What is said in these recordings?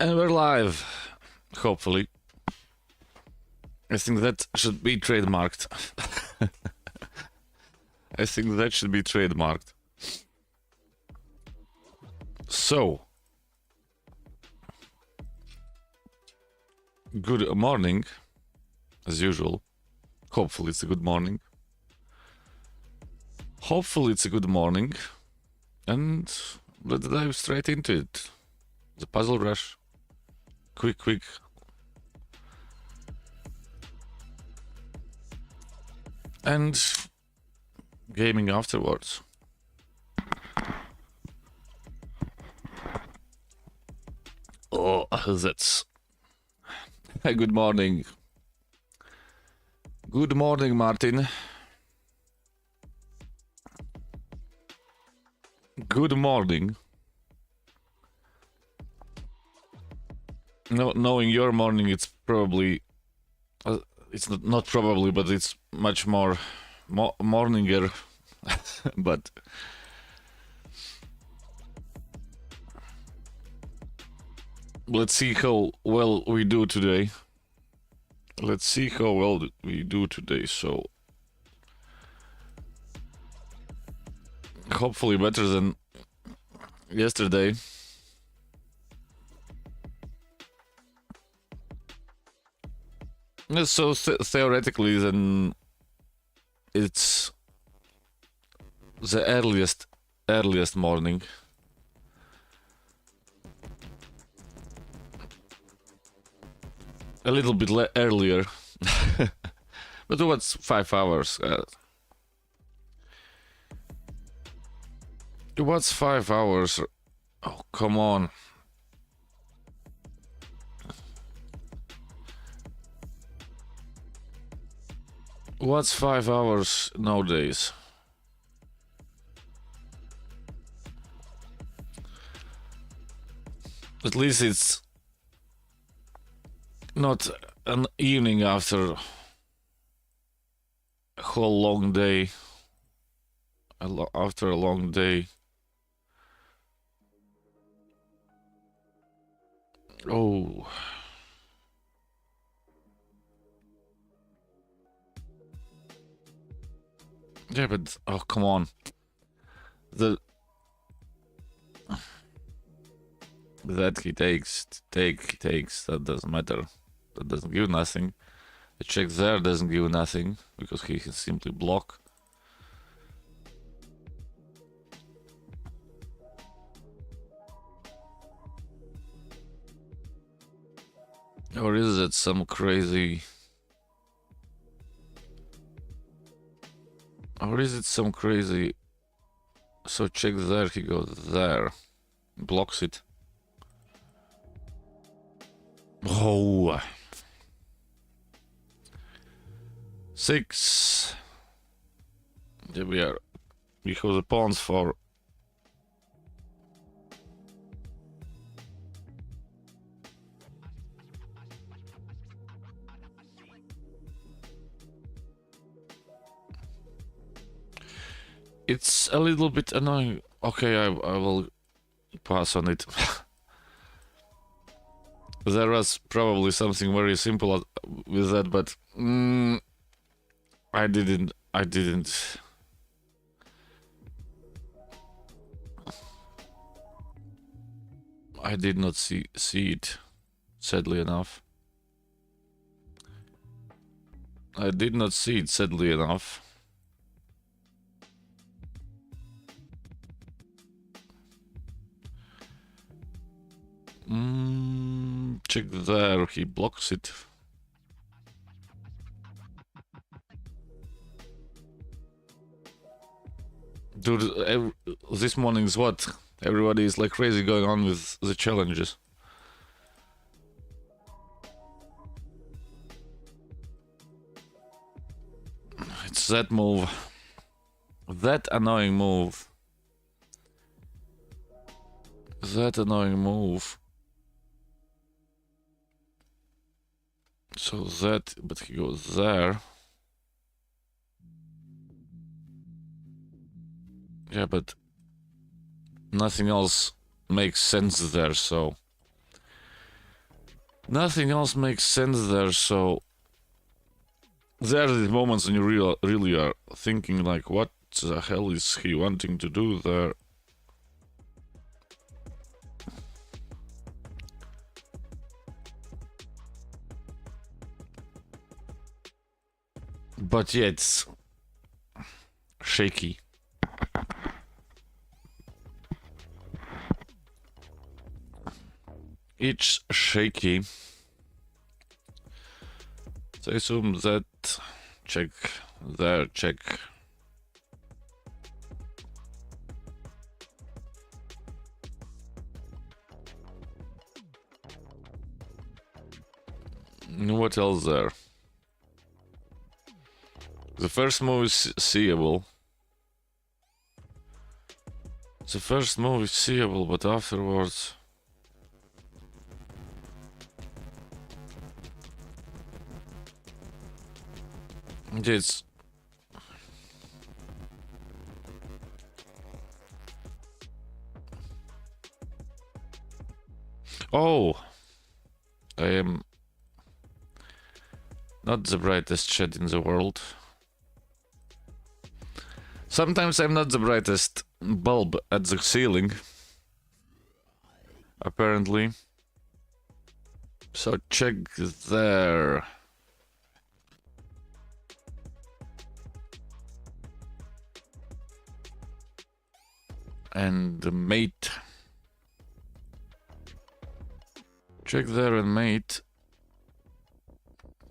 And we're live, hopefully. I think that should be trademarked. I think that should be trademarked. So, good morning, as usual. Hopefully it's a good morning. Hopefully it's a good morning. And let's dive straight into it. The puzzle rush. Quick. And gaming afterwards. Oh, that's... Good morning. Good morning, Martin. Good morning. No, knowing your morning, it's probably... it's not probably, but it's much more morninger. But... let's see how well we do today. Let's see how well we do today, so... hopefully better than yesterday. So theoretically, then it's the earliest morning. A little bit earlier. But what's 5 hours? What's 5 hours? Oh, come on. What's 5 hours nowadays? At least it's not an evening after a whole long day. After a long day. Oh. Yeah, but oh, come on. That he takes, that doesn't matter. That doesn't give nothing. The check there doesn't give nothing because he can simply block. Or is it some crazy... or is it some crazy... so check there, he goes there. Blocks it. Oh. 6. There we are. We have the pawns for... it's a little bit annoying. Okay, I will pass on it. There was probably something very simple with that, but I didn't. I did not see it, sadly enough. I did not see it, sadly enough. Check there, he blocks it. Dude, this morning's what? Everybody is like crazy going on with the challenges. It's that move. That annoying move. That annoying move. So that, but he goes there. Yeah, but nothing else makes sense there, so Nothing else makes sense there, so there are these moments when you really are thinking like, what the hell is he wanting to do there? But yeah, it's shaky. It's shaky. So I assume that check there, check. What else there? The first move is seeable. The first move is seeable, but afterwards... It's... Oh! I am not the brightest shed in the world. Sometimes I'm not the brightest bulb at the ceiling. Apparently. So check there. And the mate. Check there and mate.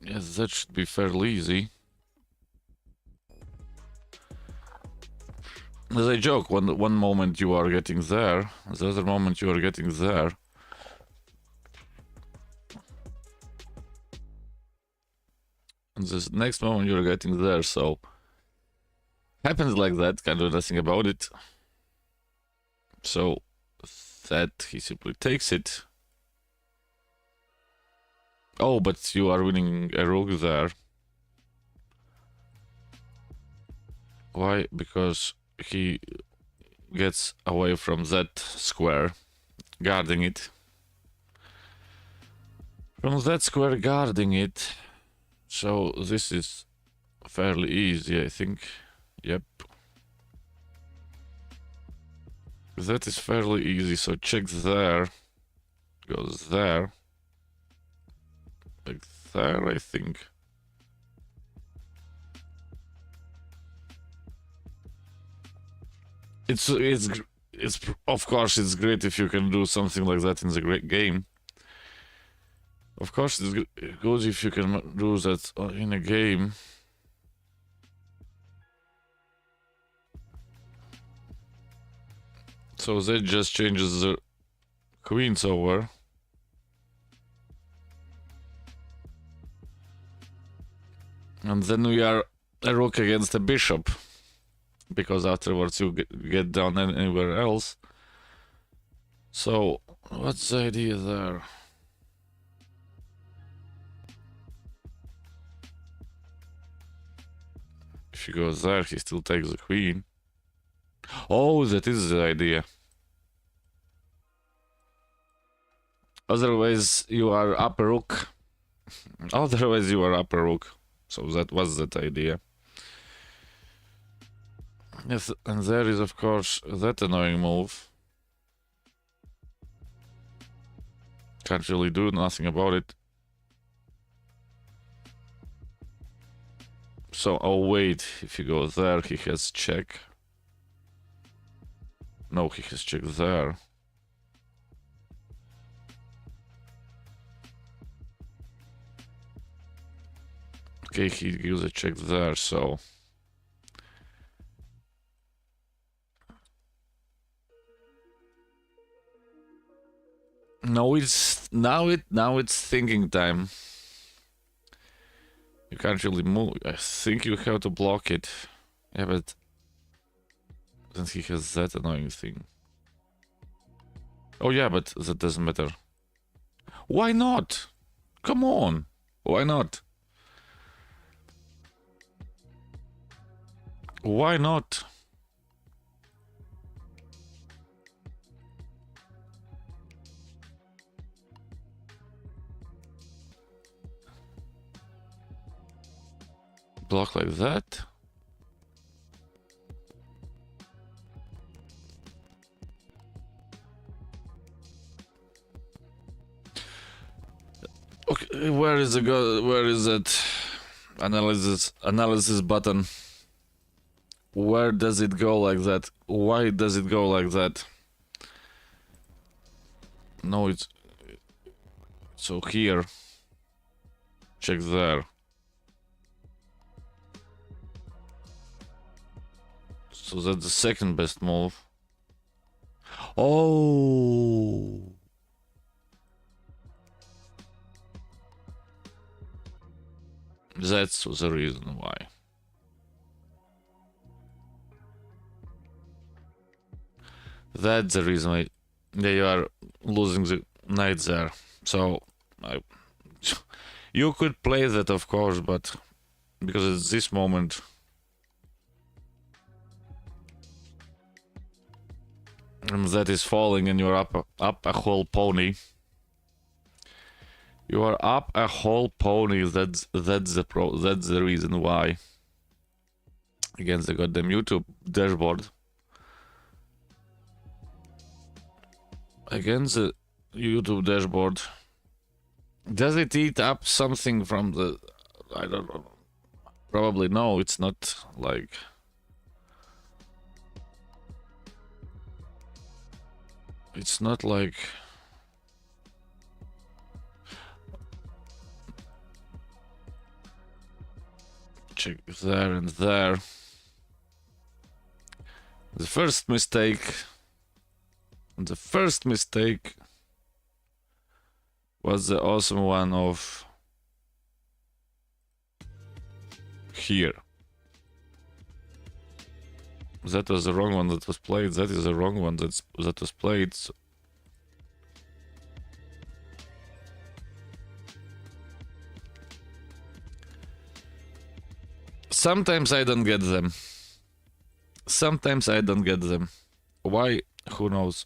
Yes, that should be fairly easy. As I joke, one moment you are getting there, the other moment you are getting there. And the next moment you're getting there, so... Happens like that, can't do nothing about it. So, that he simply takes it. Oh, but you are winning a rook there. Why? Because he gets away from that square, guarding it. From that square guarding it. So this is fairly easy, I think. Yep. That is fairly easy, so check there. Goes there. Like there, I think. It's of course it's great if you can do something like that in the great game. Of course it's good if you can do that in a game. So that just changes the queens over. And then we are a rook against a bishop. Because afterwards you get down anywhere else. So, what's the idea there? If he goes there, he still takes the queen. Oh, that is the idea. Otherwise, you are up a rook. Otherwise, you are up a rook. So that was that idea. Yes, and there is, of course, that annoying move. Can't really do nothing about it. So, oh wait, if he goes there, he has check. No, he has check there. Okay, he gives a check there, so... No, now it's thinking time. You can't really move. I think you have to block it. Yeah, but then he has that annoying thing. Oh yeah, but that doesn't matter. Why not? Come on. Why not? Why not? block like that. Okay, where is that analysis button? Where does it go like that? Why does it go like that? No, it's so here. Check there. So that's the second best move. Oh. That's the reason why. That's the reason why they are losing the knight there. So, you could play that, of course, but because at this moment, that is falling, and you're up a whole pony. You are up a whole pony. That's the reason why. Against the goddamn YouTube dashboard. Against the YouTube dashboard. Does it eat up something from the... I don't know. Probably no, it's not like... It's not like... Check there and there. The first mistake was the awesome one of here. That was the wrong one that was played. That is the wrong one that was played. So sometimes I don't get them. Why? Who knows?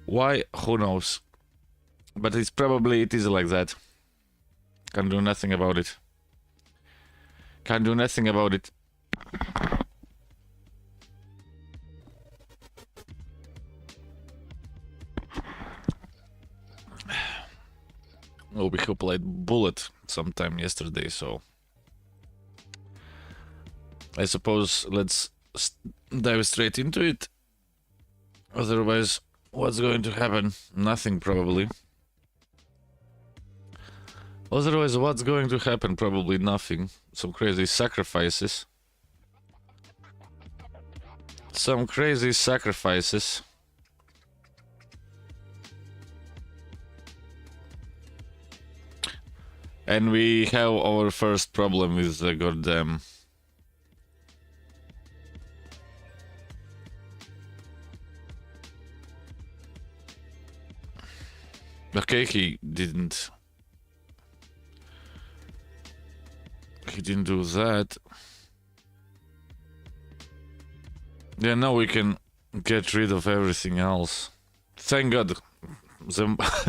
Why? Who knows? But it is like that. Can't do nothing about it. Oh, we played Bullet sometime yesterday, so I suppose let's dive straight into it. Otherwise, what's going to happen? Nothing, probably. Otherwise, what's going to happen? Probably nothing. Some crazy sacrifices. And we have our first problem with the goddamn... Okay, he didn't do that. Yeah, now we can get rid of everything else. Thank God. The,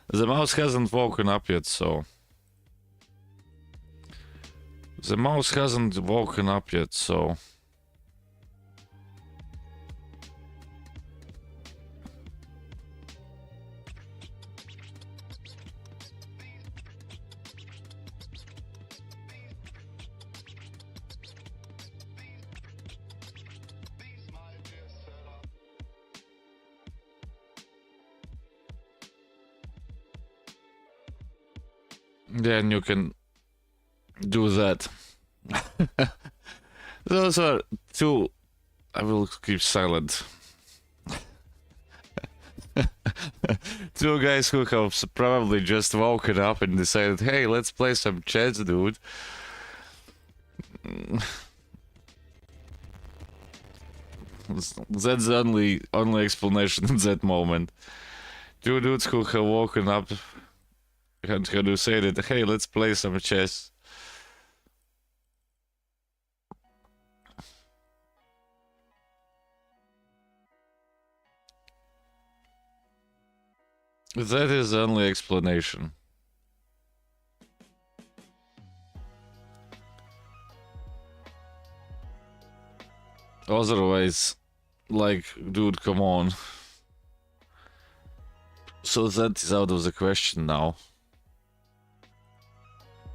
the mouse hasn't woken up yet, so... The mouse hasn't woken up yet, so... Then you can do that. Those are two... I will keep silent. Two guys who have probably just woken up and decided, hey, let's play some chess, dude. That's the only explanation in that moment. Two dudes who have woken up and who say that, hey, let's play some chess. That is the only explanation. Otherwise, like, dude, come on. So that is out of the question now.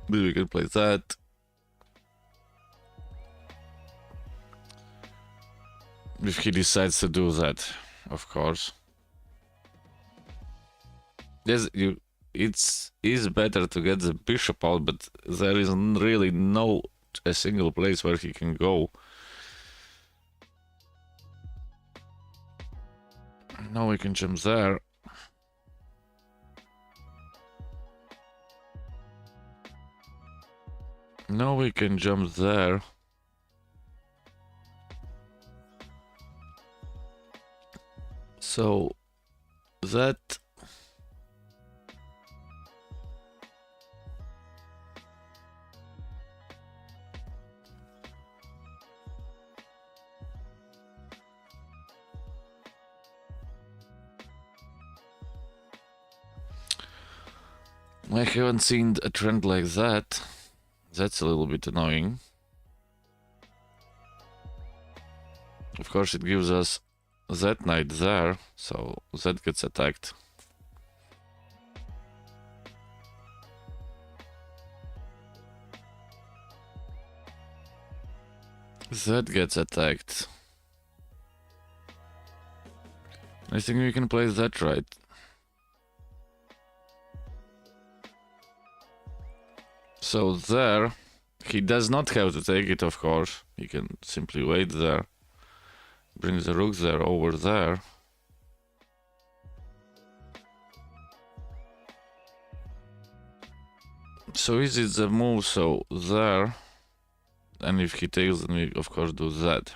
Maybe we can play that. If he decides to do that, of course. Yes, it's better to get the bishop out, but there is really no a single place where he can go. Now we can jump there. Now we can jump there. So that I haven't seen a trend like that. That's a little bit annoying. Of course, it gives us that knight there, so that gets attacked. That gets attacked. I think we can play that right. So there, he does not have to take it, of course. He can simply wait there. Bring the rook there, over there. So is it the move, so there. And if he takes, then we of course do that.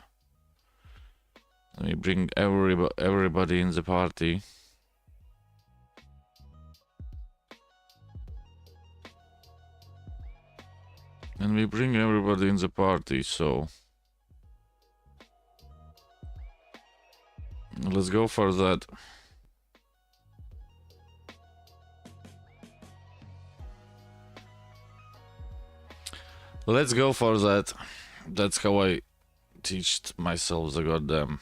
Let me bring everybody in the party. And we bring everybody in the party, so let's go for that. Let's go for that. That's how I teach myself the goddamn.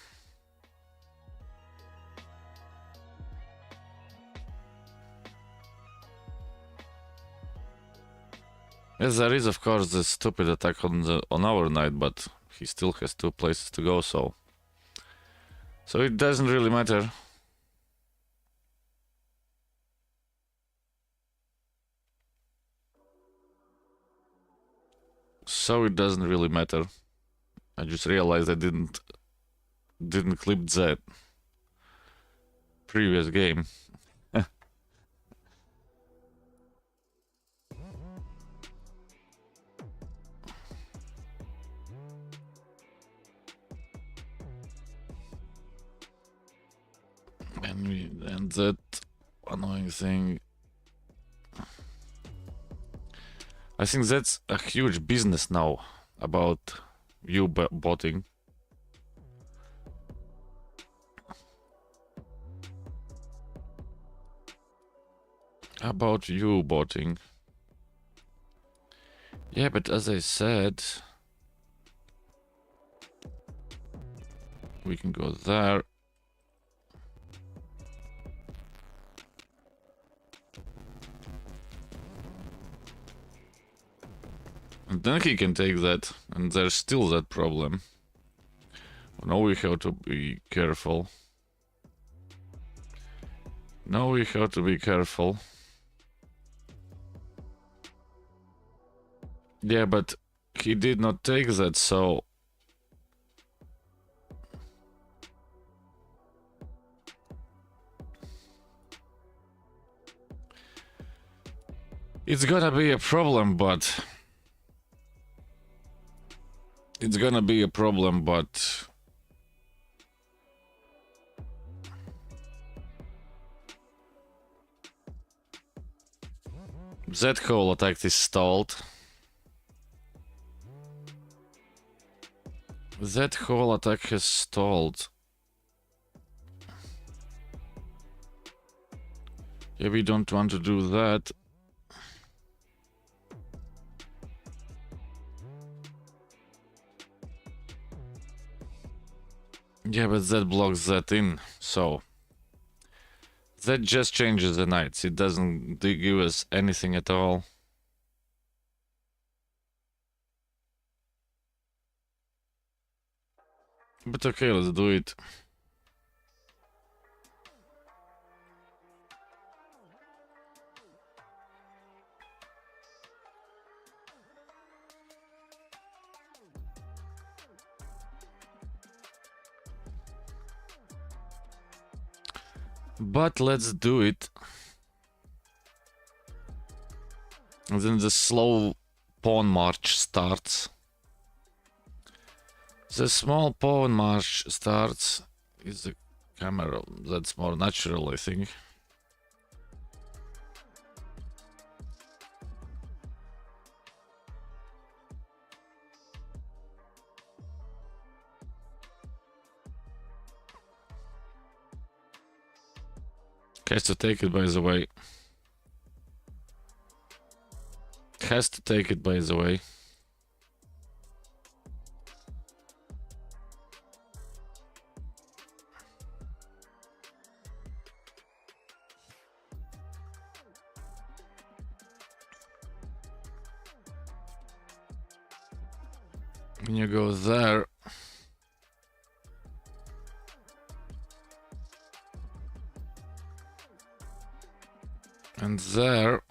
Yes, there is of course the stupid attack on our knight, but he still has 2 places to go, so it doesn't really matter. So it doesn't really matter. I just realized I didn't clip that previous game. And that annoying thing. I think that's a huge business now about you botting. About you botting. Yeah, but as I said, we can go there. And then he can take that, and there's still that problem. Now we have to be careful. Now we have to be careful. Yeah, but he did not take that, so... It's gonna be a problem, but... It's gonna be a problem, but... That whole attack is stalled. That whole attack has stalled. Yeah, we don't want to do that. Yeah, but that blocks that in, so that just changes the knights. It doesn't give us anything at all. But okay, let's do it. But let's do it. And then the slow pawn march starts. The small pawn march starts. Is the camera that's more natural, I think. Has to take it, by the way. Has to take it, by the way. When you go there, and there,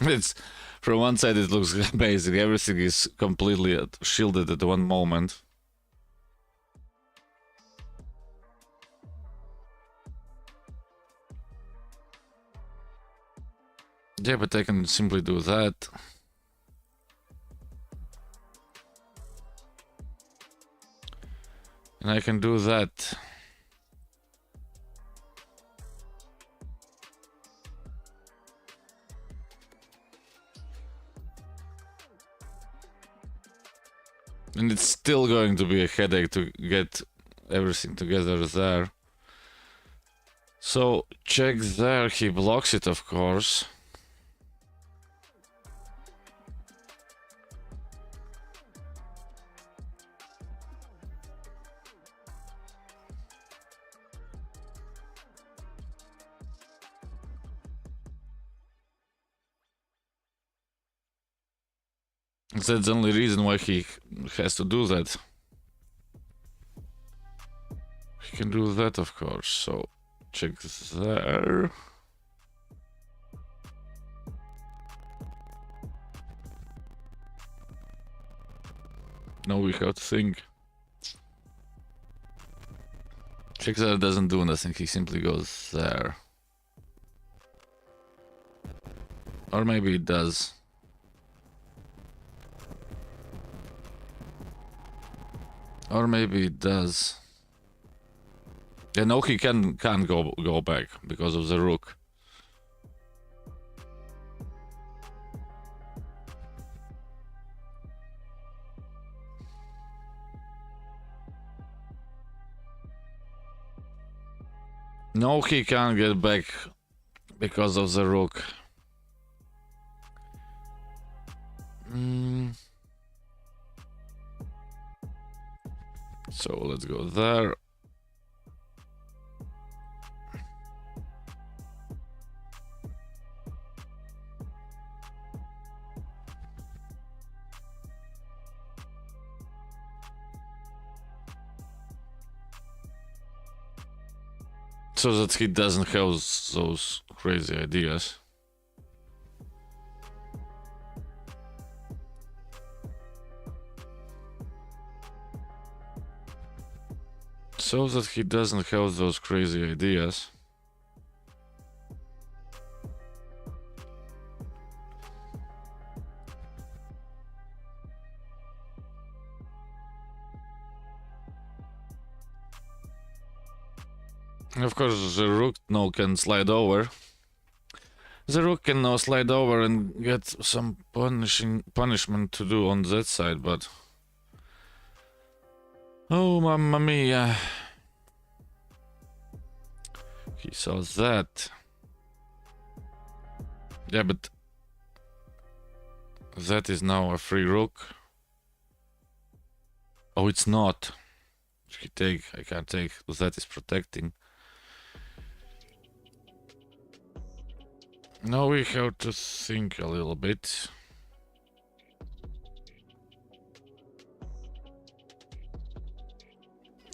it's from one side it looks amazing. Everything is completely shielded at one moment. Yeah, but I can simply do that. And I can do that. And it's still going to be a headache to get everything together there. So check there, he blocks it, of course. That's the only reason why he has to do that. He can do that, of course, so check there. Now we have to think. Check there doesn't do nothing, he simply goes there. Or maybe it does. Or maybe it does. Yeah, no, he can't go back because of the rook. No, he can't get back because of the rook. So let's go there. So that he doesn't have those crazy ideas. So that he doesn't have those crazy ideas. And of course, the rook now can slide over. The rook can now slide over and get some punishment to do on that side, but... Oh, mamma mia. He saw that. Yeah, but... that is now a free rook. Oh, it's not. I can't take. That is protecting. Now we have to think a little bit.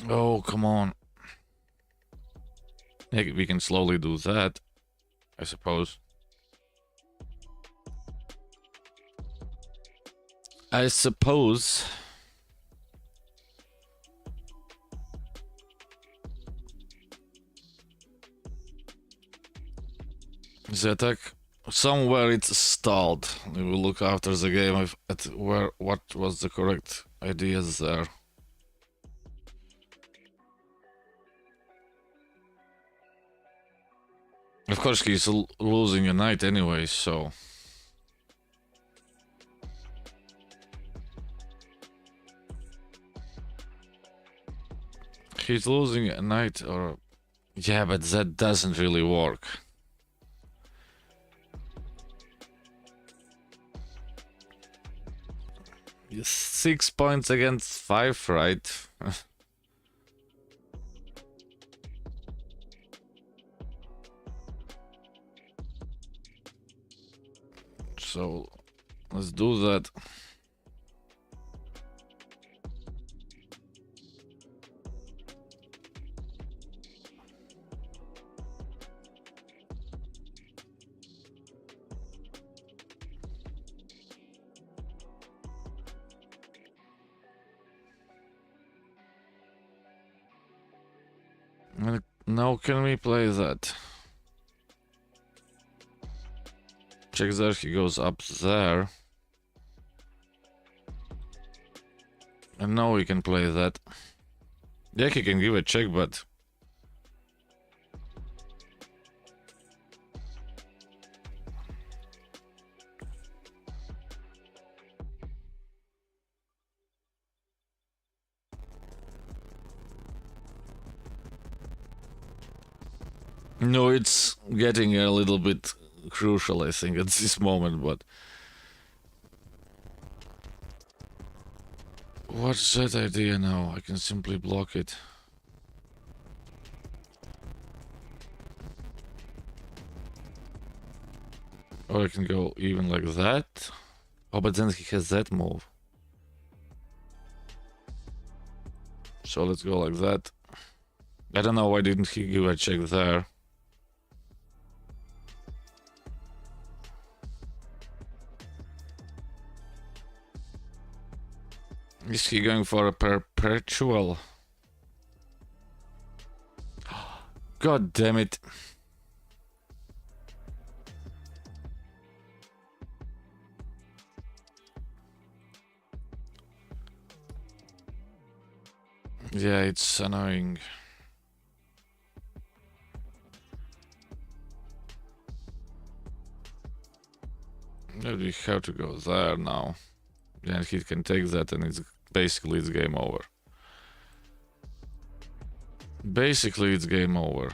Oh, come on. We can slowly do that, I suppose. I suppose. The attack somewhere it's stalled. We will look after the game at what was the correct ideas there. Of course, he's losing a knight anyway, so. He's losing a knight, or. Yeah, but that doesn't really work. He's 6 points against 5, right? So, let's do that. Now can we play that? Check there, he goes up there. And now we can play that. Yeah, he can give a check, but... No, it's getting a little bit crucial, I think, at this moment, but... What's that idea now? I can simply block it. Or I can go even like that. Oh, but then he has that move. So let's go like that. I don't know why didn't he give a check there. Is he going for a perpetual? God damn it. Yeah, it's annoying. Maybe we have to go there now. Yeah, he can take that and it's basically it's game over. Basically it's game over.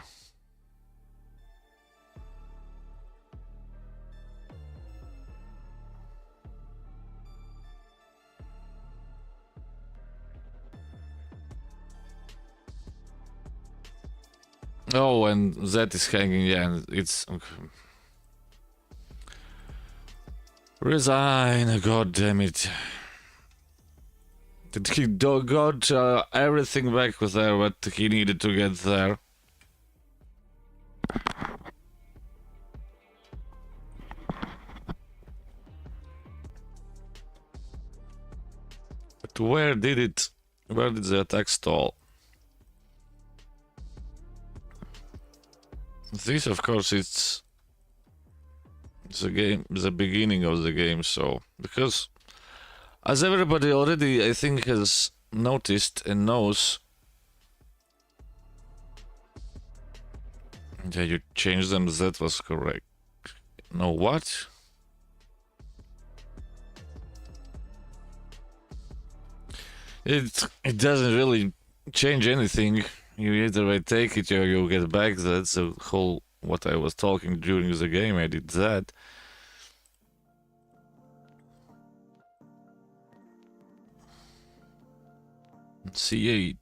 Oh, and that is hanging, yeah, and it's... Okay. Resign, god damn it. Did he got everything back there what he needed to get there? But where did the attack stall? This, of course, it's the beginning of the game, so... Because, as everybody already, I think, has noticed and knows... Yeah, you changed them, that was correct. No, what? It doesn't really change anything. You either take it or you get back. That's the whole what I was talking during the game. I did that. C8.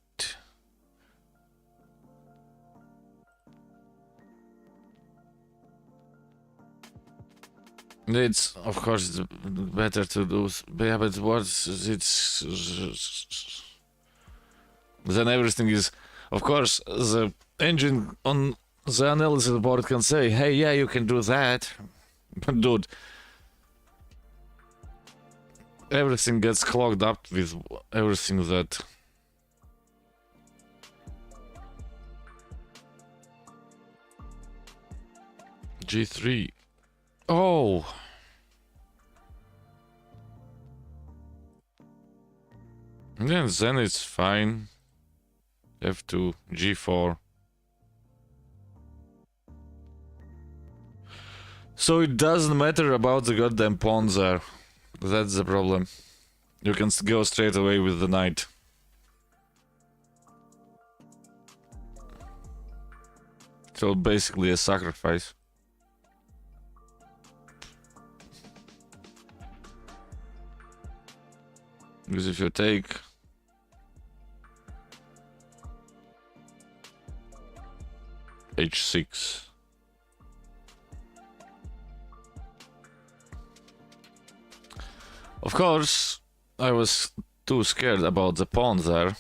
It's, of course, it's better to do. Yeah, but what's it's then everything is, of course, the engine on the analysis board can say, hey, yeah, you can do that, but dude, everything gets clogged up with everything that G3. Oh, yeah, then it's fine. F2, G4. So it doesn't matter about the goddamn pawns there. That's the problem. You can go straight away with the knight. So basically a sacrifice. Because if you take H6, of course, I was too scared about the pawn there.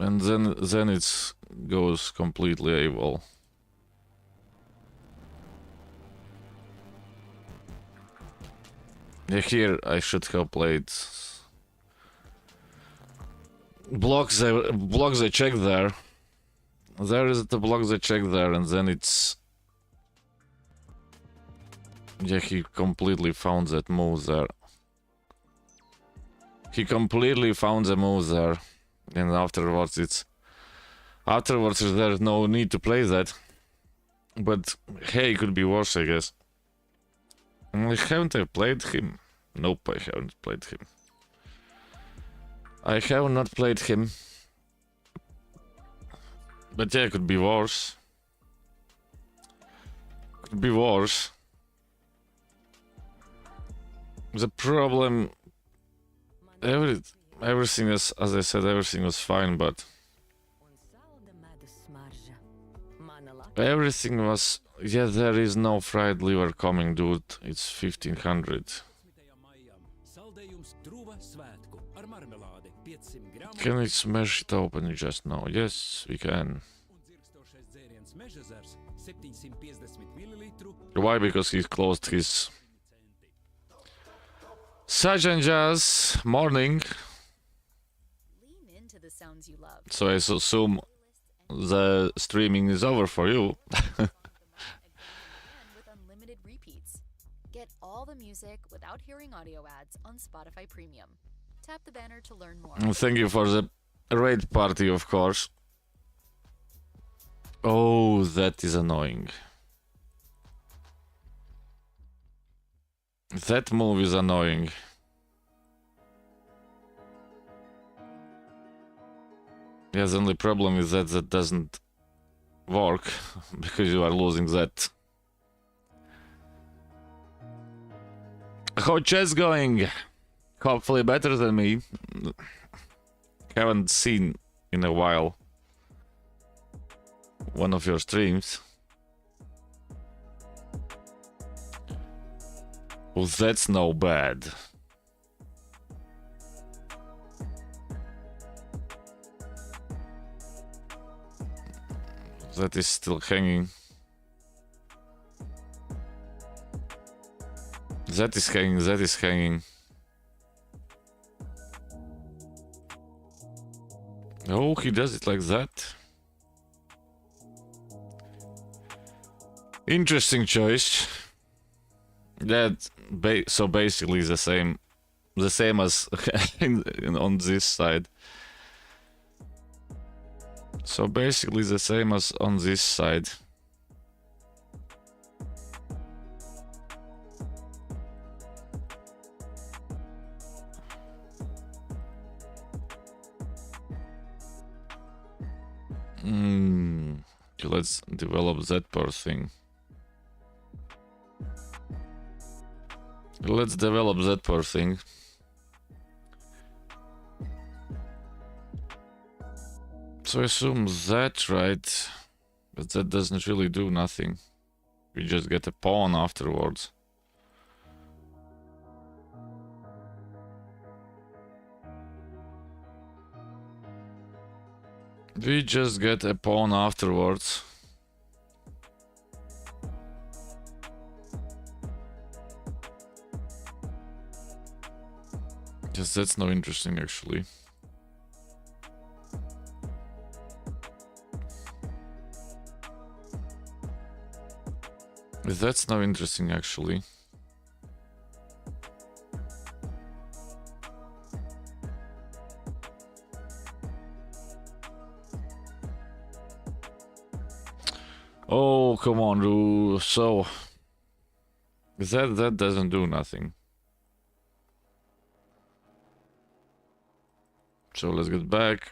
And then it goes completely AWOL. Yeah, here I should have played blocks the check there. There is the block the check there, and then it's, yeah, he completely found that move there. He completely found the move there, and afterwards there's no need to play that. But hey, it could be worse, I guess. Haven't I played him? Nope, I haven't played him. I have not played him. But yeah, it could be worse. Could be worse. The problem... Everything is, as I said, everything was fine, but... Everything was... Yeah, there is no fried liver coming, dude. It's 1500. Can we smash it open just now? Yes, we can. Why? Because he closed his... Sergeant Jazz, morning. So I assume the streaming is over for you. Get all the music without hearing audio ads on Spotify Premium. Tap the banner to learn more. Thank you for the raid party, of course. Oh, that is annoying. That move is annoying. Yeah, the only problem is that that doesn't work because you are losing that. How chess going? Hopefully better than me. Haven't seen in a while one of your streams. Oh, that's no bad. That is still hanging. That is hanging, that is hanging. Oh, he does it like that. Interesting choice. That so basically the same as on this side. So basically the same as on this side. Let's develop that poor thing. Let's develop that poor thing. So I assume that, right? But that doesn't really do nothing. We just get a pawn afterwards. We just get a pawn afterwards. Yes, that's no interesting actually. That's no interesting actually. Oh, come on, dude. So that doesn't do nothing. So let's get back.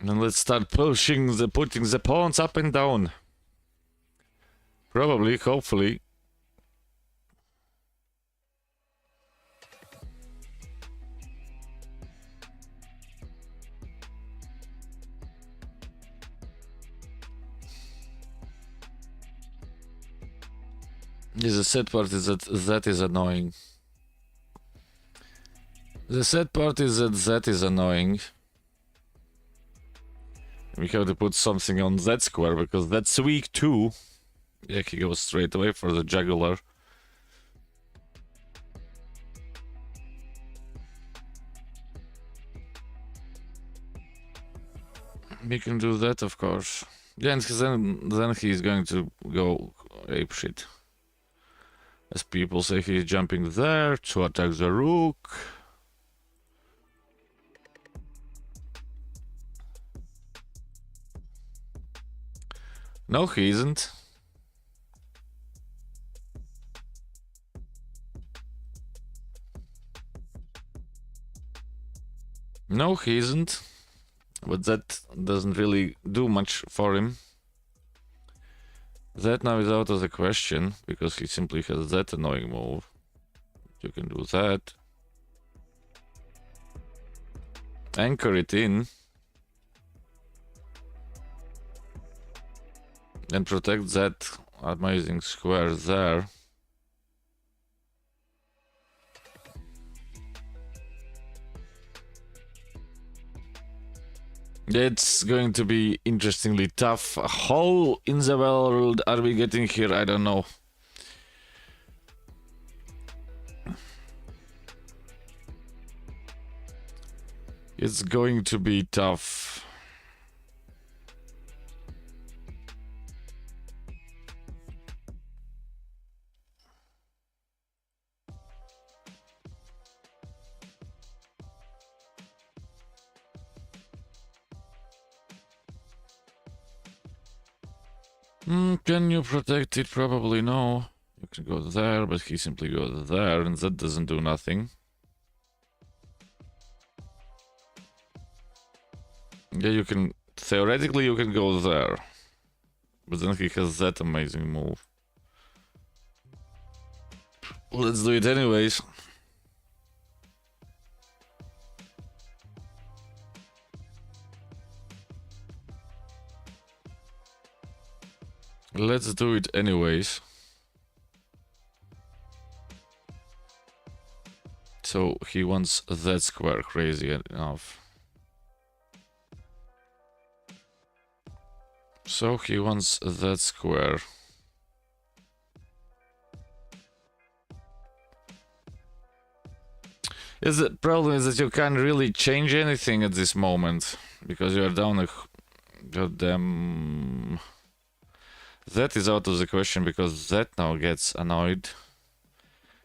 And let's start putting the pawns up and down. Probably, hopefully. Yes, the sad part is that is annoying. The sad part is that is annoying. We have to put something on that square because that's weak too. Yeah, he goes straight away for the jugular. We can do that, of course. Yeah, and then he's going to go apeshit. As people say, he's jumping there to attack the rook. No, he isn't. No, he isn't. But that doesn't really do much for him. That now is out of the question, because he simply has that annoying move. You can do that. Anchor it in. And protect that amazing square there. It's going to be interestingly tough. How in the world are we getting here? I don't know. It's going to be tough. Can you protect it? Probably no. You can go there, but he simply goes there, and that doesn't do nothing. Yeah, you can... Theoretically, you can go there. But then he has that amazing move. Let's do it anyways. Let's do it anyways. So he wants that square crazy enough. So he wants that square. Yes, the problem is that you can't really change anything at this moment. Because you are down a goddamn... That is out of the question because that now gets annoyed.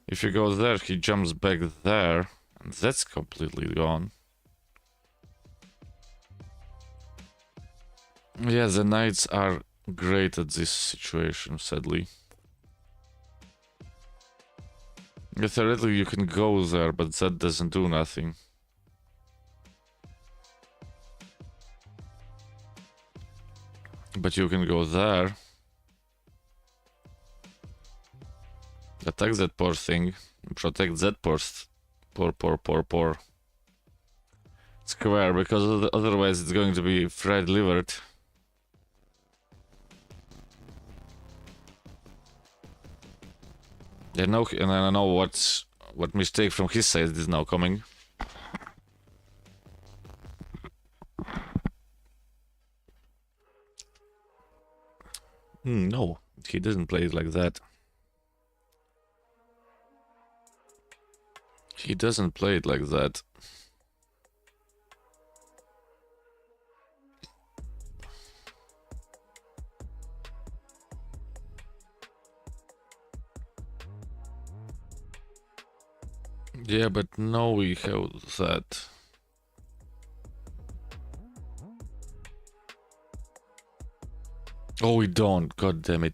If you go there, he jumps back there, and that's completely gone. Yeah, the knights are great at this situation, sadly. Yeah, theoretically, you can go there, but that doesn't do nothing. But you can go there. Attack that poor thing. Protect that poor square, because otherwise it's going to be fried livered. I know, and I know what mistake from his side is now coming. No, he doesn't play it like that. He doesn't play it like that. Yeah, but now we have that. Oh, we don't. God damn it.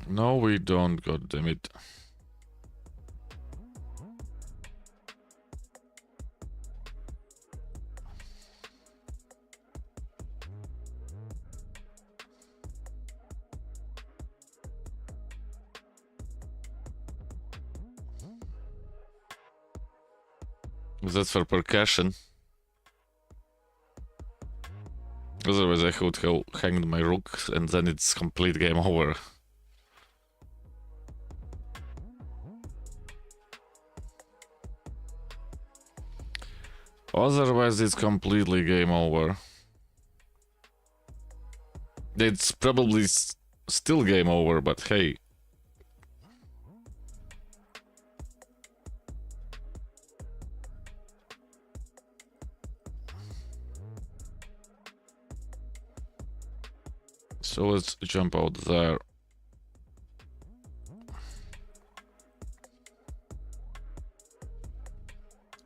No, we don't. God damn it. That's for percussion. Otherwise, I would have hanged my rook, and then it's complete game over. Otherwise, it's completely game over. It's probably still game over, but hey. So let's jump out there.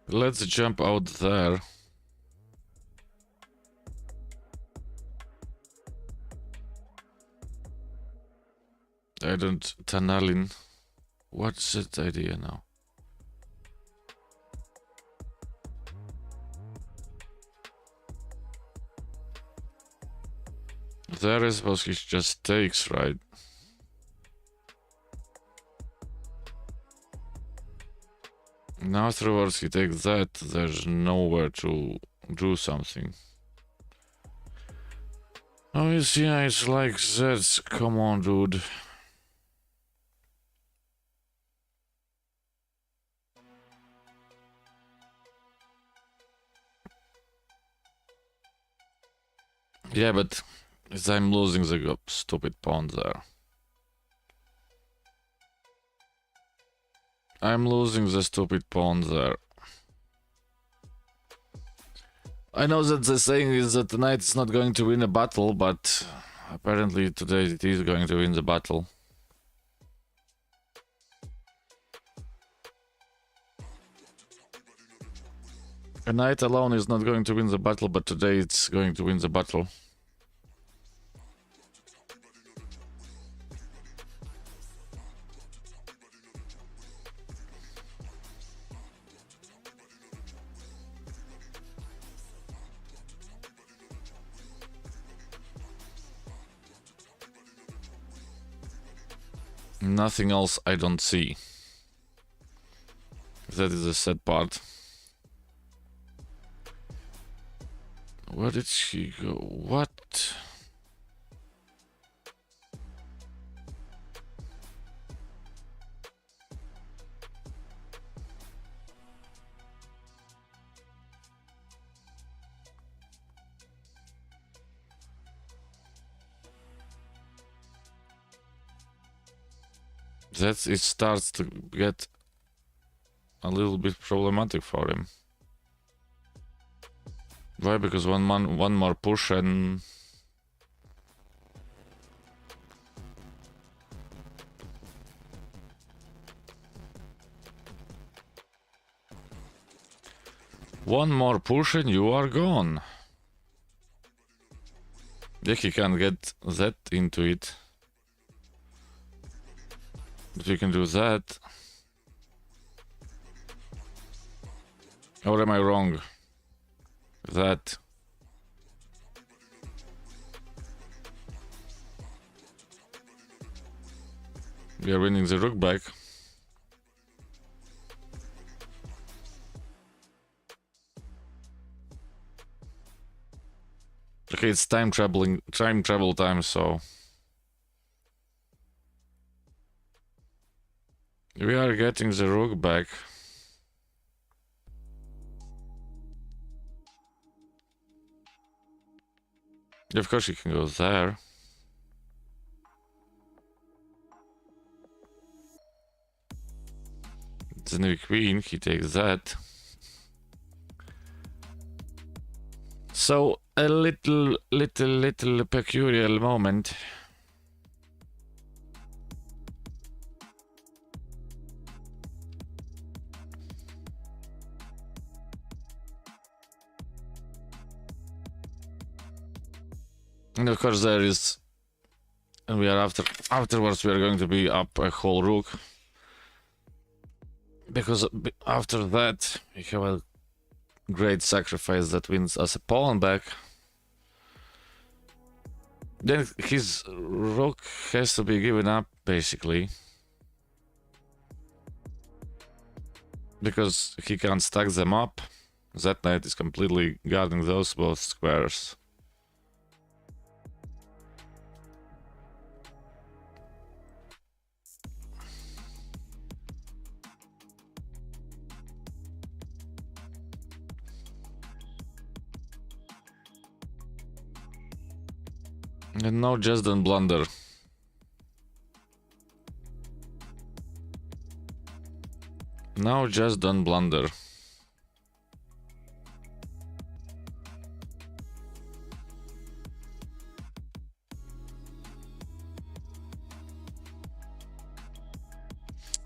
Let's jump out there. I don't tunnelin. What's that idea now? There is suppose he just takes, right? Now afterwards he takes that, there's nowhere to do something. Oh, yeah, it's like that. Come on, dude. Yeah, but I'm losing the stupid pawn there. I'm losing the stupid pawn there. I know that the saying is that the knight is not going to win a battle, but apparently today it is going to win the battle. A knight alone is not going to win the battle, but today it's going to win the battle. Nothing else I don't see. That is the sad part. Where did she go? What? It starts to get a little bit problematic for him. Why? Because one more push and one more push and you are gone. Yeah, he can get that into it. But we can do that. Or am I wrong? That. We are winning the rook back. Okay, it's time travel time, so we are getting the rook back. Of course, he can go there. The new queen, he takes that. So a little peculiar moment. And of course there is, and we are afterwards we are going to be up a whole rook. Because after that we have a great sacrifice that wins us a pawn back. Then his rook has to be given up, basically. Because he can't stack them up. That knight is completely guarding those both squares. And now just don't blunder. Now just don't blunder.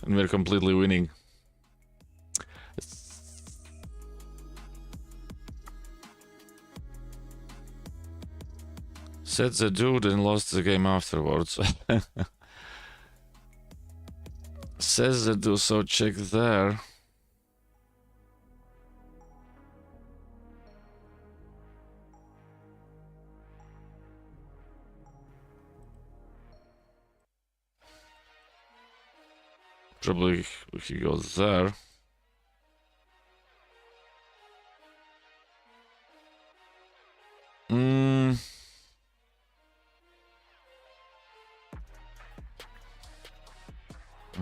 And we're completely winning. Set the dude and lost the game afterwards. Says the dude, so check there. Probably he goes there.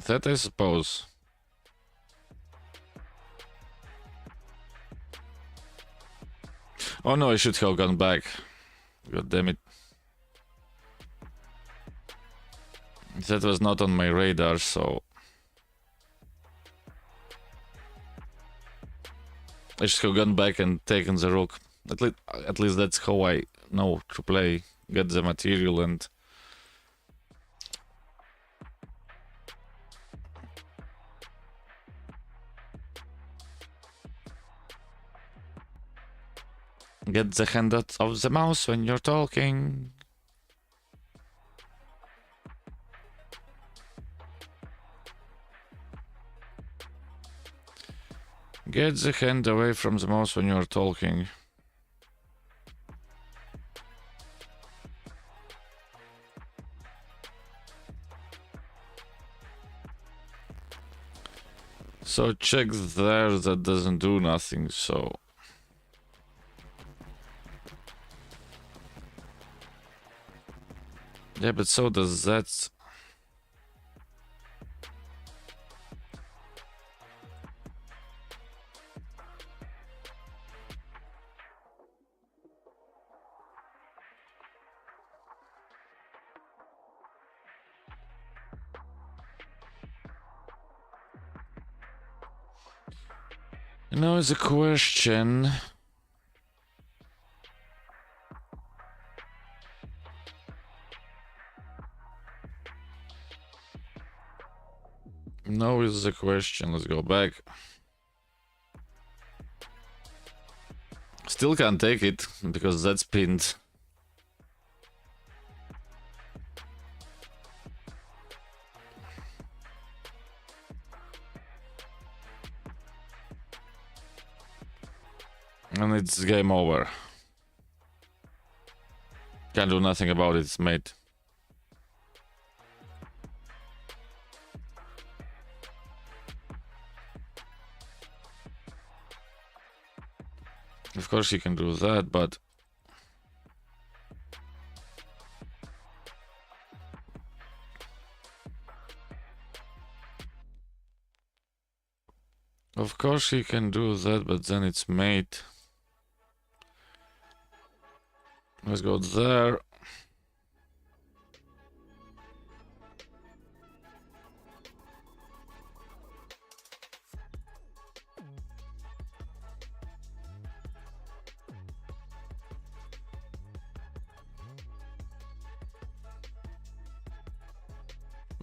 That I suppose. Oh no, I should have gone back. God damn it. That was not on my radar, so I should have gone back and taken the rook. At least that's how I know to play. Get the material and get the hand out of the mouse when you're talking. Get the hand away from the mouse when you're talking. So check there, that doesn't do nothing, so yeah, but so does that. Now is a question. Now is the question. Let's go back. Still can't take it because that's pinned. And it's game over. Can't do nothing about it, it's mate. Of course he can do that, but... Of course he can do that, but then it's mate. Let's go there.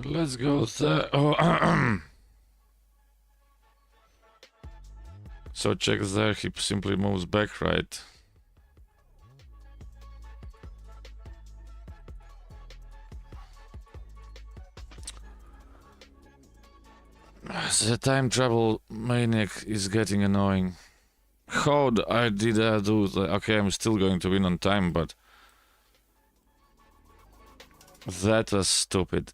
Let's go there. Oh, so check there, he simply moves back, right? The time travel maniac is getting annoying. How did I do that? Okay, I'm still going to win on time, but... That was stupid.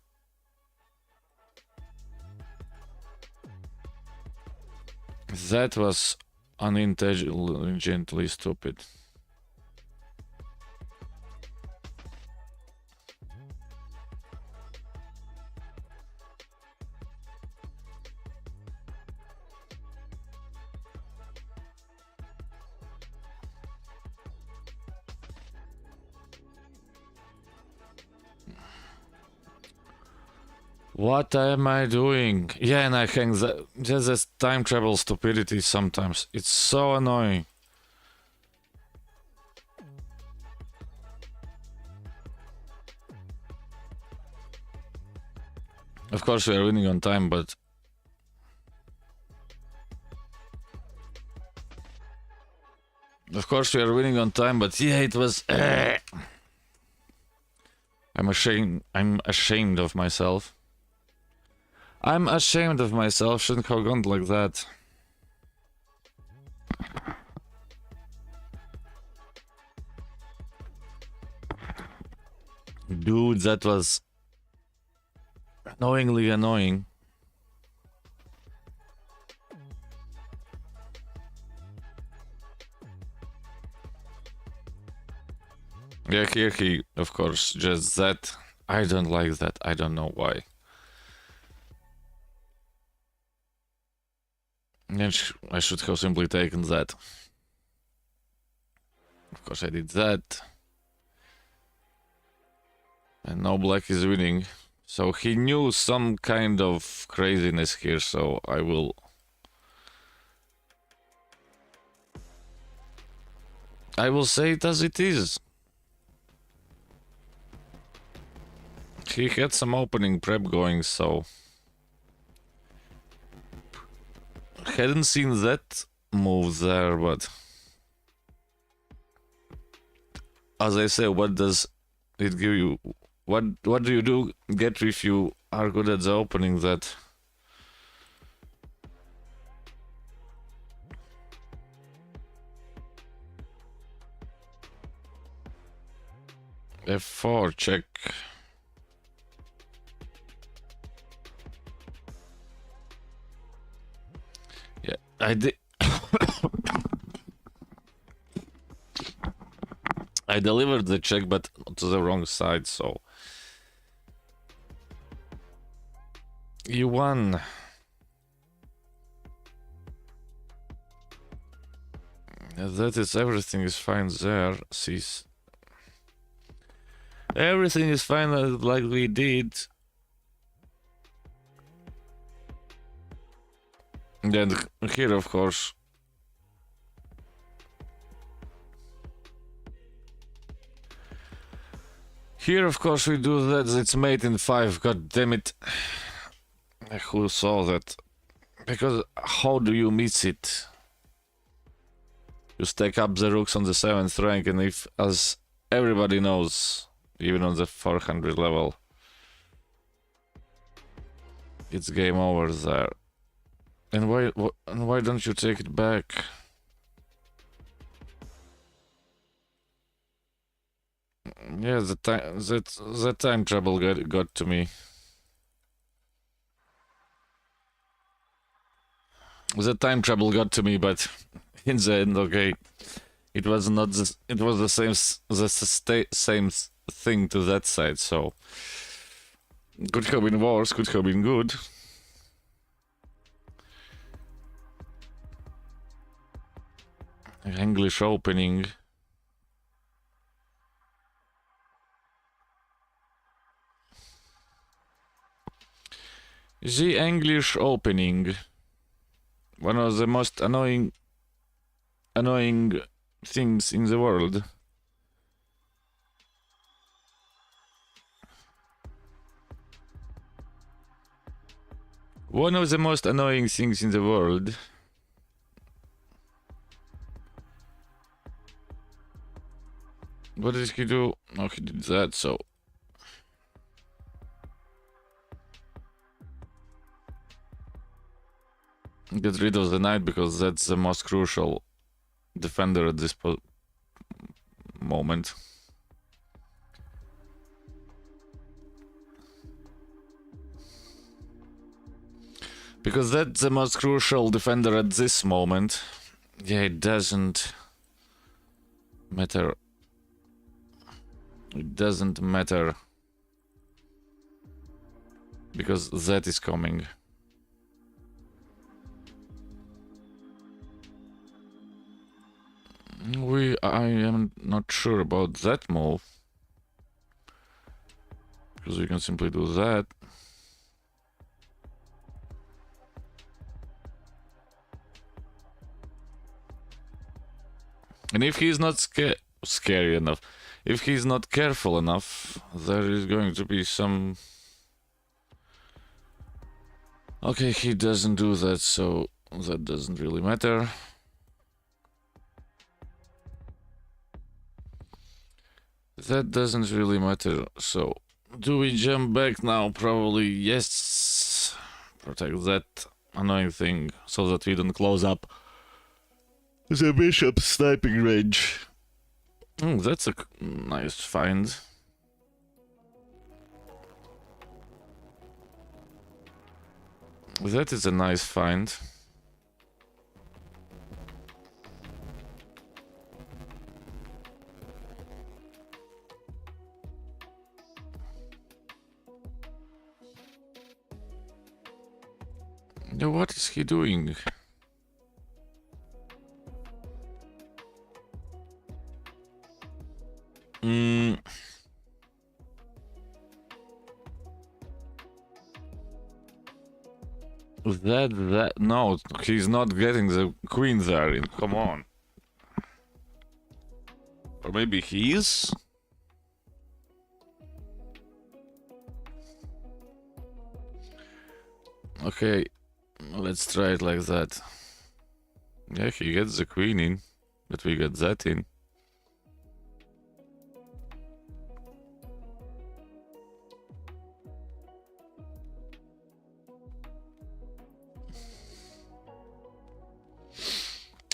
That was unintelligently stupid. What am I doing? Yeah, and I hang that. Just this time travel stupidity sometimes. It's so annoying. Of course we are winning on time, but... Of course we are winning on time, but yeah, it was... I'm ashamed of myself. I'm ashamed of myself, shouldn't have gone like that. Dude, that was annoyingly annoying. Yeah, here he, of course, just that. I don't like that. I don't know why. I should have simply taken that. Of course I did that. And now black is winning. So he knew some kind of craziness here, so I will... say it as it is. He had some opening prep going, so... Hadn't seen that move there, but... As I say, what does it give you? What do you get if you are good at the opening that? F4, check. Yeah, I did. I delivered the check, but to the wrong side, so... You won. That is, everything is fine there, sis. Everything is fine like we did. And here, of course... Here, of course, we do that. It's mate in 5. God damn it. Who saw that? Because how do you miss it? You stack up the rooks on the 7th rank, and if, as everybody knows, even on the 400 level, it's game over there. And why don't you take it back? Yeah, the time trouble got to me. The time trouble got to me, but in the end, okay. It was not. It was the same. Same thing to that side. So could have been worse. Could have been good. English opening. The English opening. One of the most annoying things in the world. One of the most annoying things in the world. What did he do? Oh, he did that, so... Get rid of the knight, because that's the most crucial defender at this moment. Because that's the most crucial defender at this moment. Yeah, it doesn't matter. It doesn't matter. Because that is coming. I am not sure about that move. Because we can simply do that. And if he's not scary enough, if he's not careful enough, there is going to be some... Okay, he doesn't do that, so that doesn't really matter. That doesn't really matter, so... Do we jump back now? Probably yes. Protect that annoying thing, so that we don't close up the bishop's sniping range. That's a nice find. That is a nice find. Now what is he doing? No, he's not getting the queen there. Come on. Or maybe he is? Okay, let's try it like that. Yeah, he gets the queen in, but we get that in.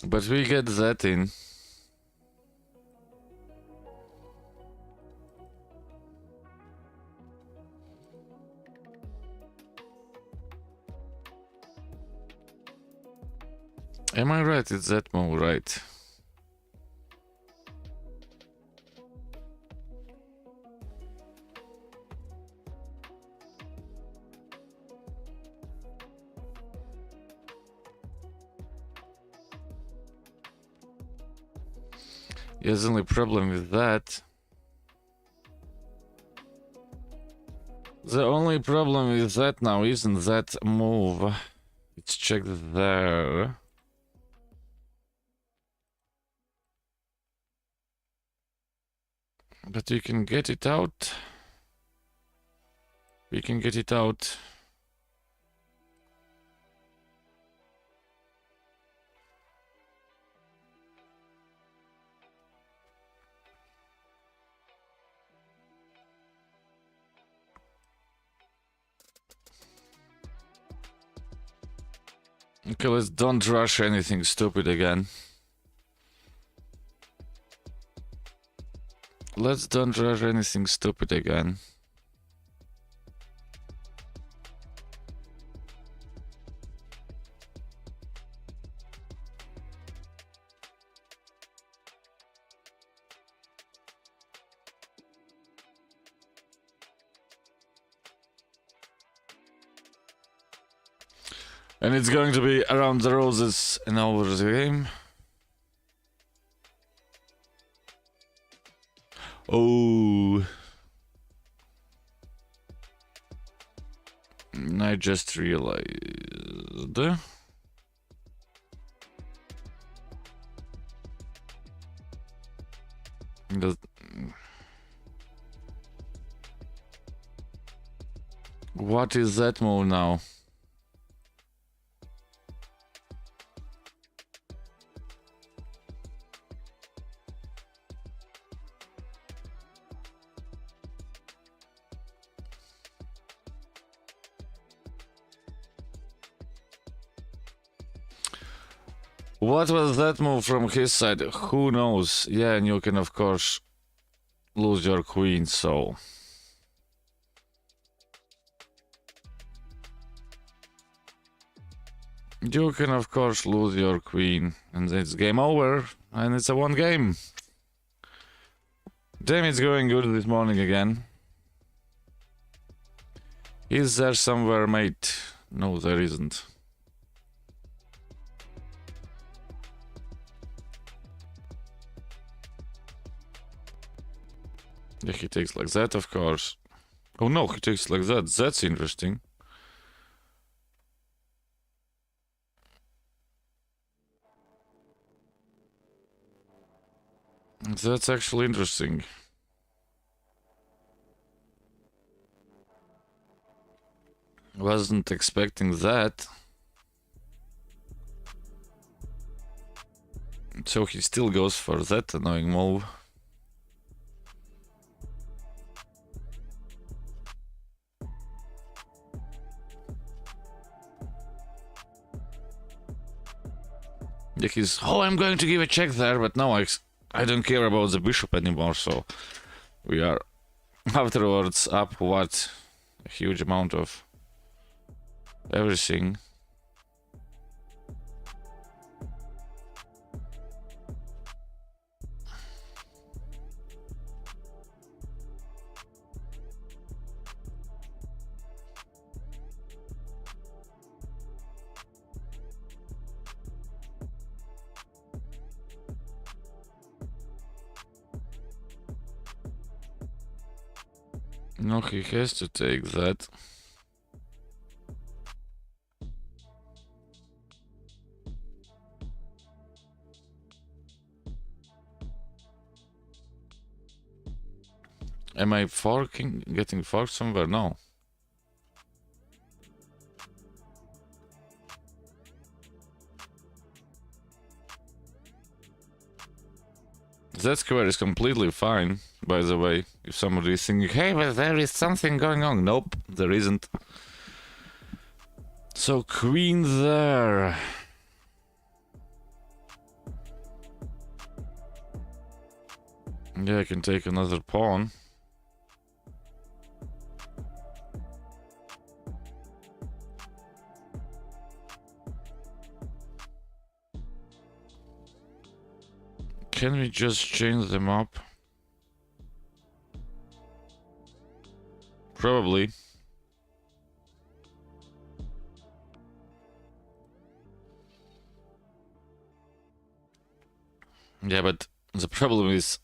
But we get that in. Am I right? It's that move, right? Yes, the only problem with that... The only problem with that now isn't that move. It's checked there. But we can get it out. We can get it out. Okay, let's don't rush anything stupid again. Let's don't rush anything stupid again. And it's going to be around the roses and over the game. Oh. I just realized. What is that move now? What was that move from his side? Who knows? Yeah, and you can of course lose your queen, so... You can of course lose your queen, and it's game over, and it's a one game. Damn, it's going good this morning again. Is there somewhere, mate? No, there isn't. Yeah, he takes like that, of course. Oh no, he takes like that. That's interesting. That's actually interesting. Wasn't expecting that. So he still goes for that annoying move. Yeah, he's, oh, I'm going to give a check there, but now I don't care about the bishop anymore, so we are afterwards up what? A huge amount of everything. No, he has to take that. Am I forking? Getting forked somewhere? No. That square is completely fine, by the way. If somebody is thinking, hey, but there is something going on. Nope, there isn't. So, queen there. Yeah, I can take another pawn. Can we just change them up? Probably. Yeah, but the problem is...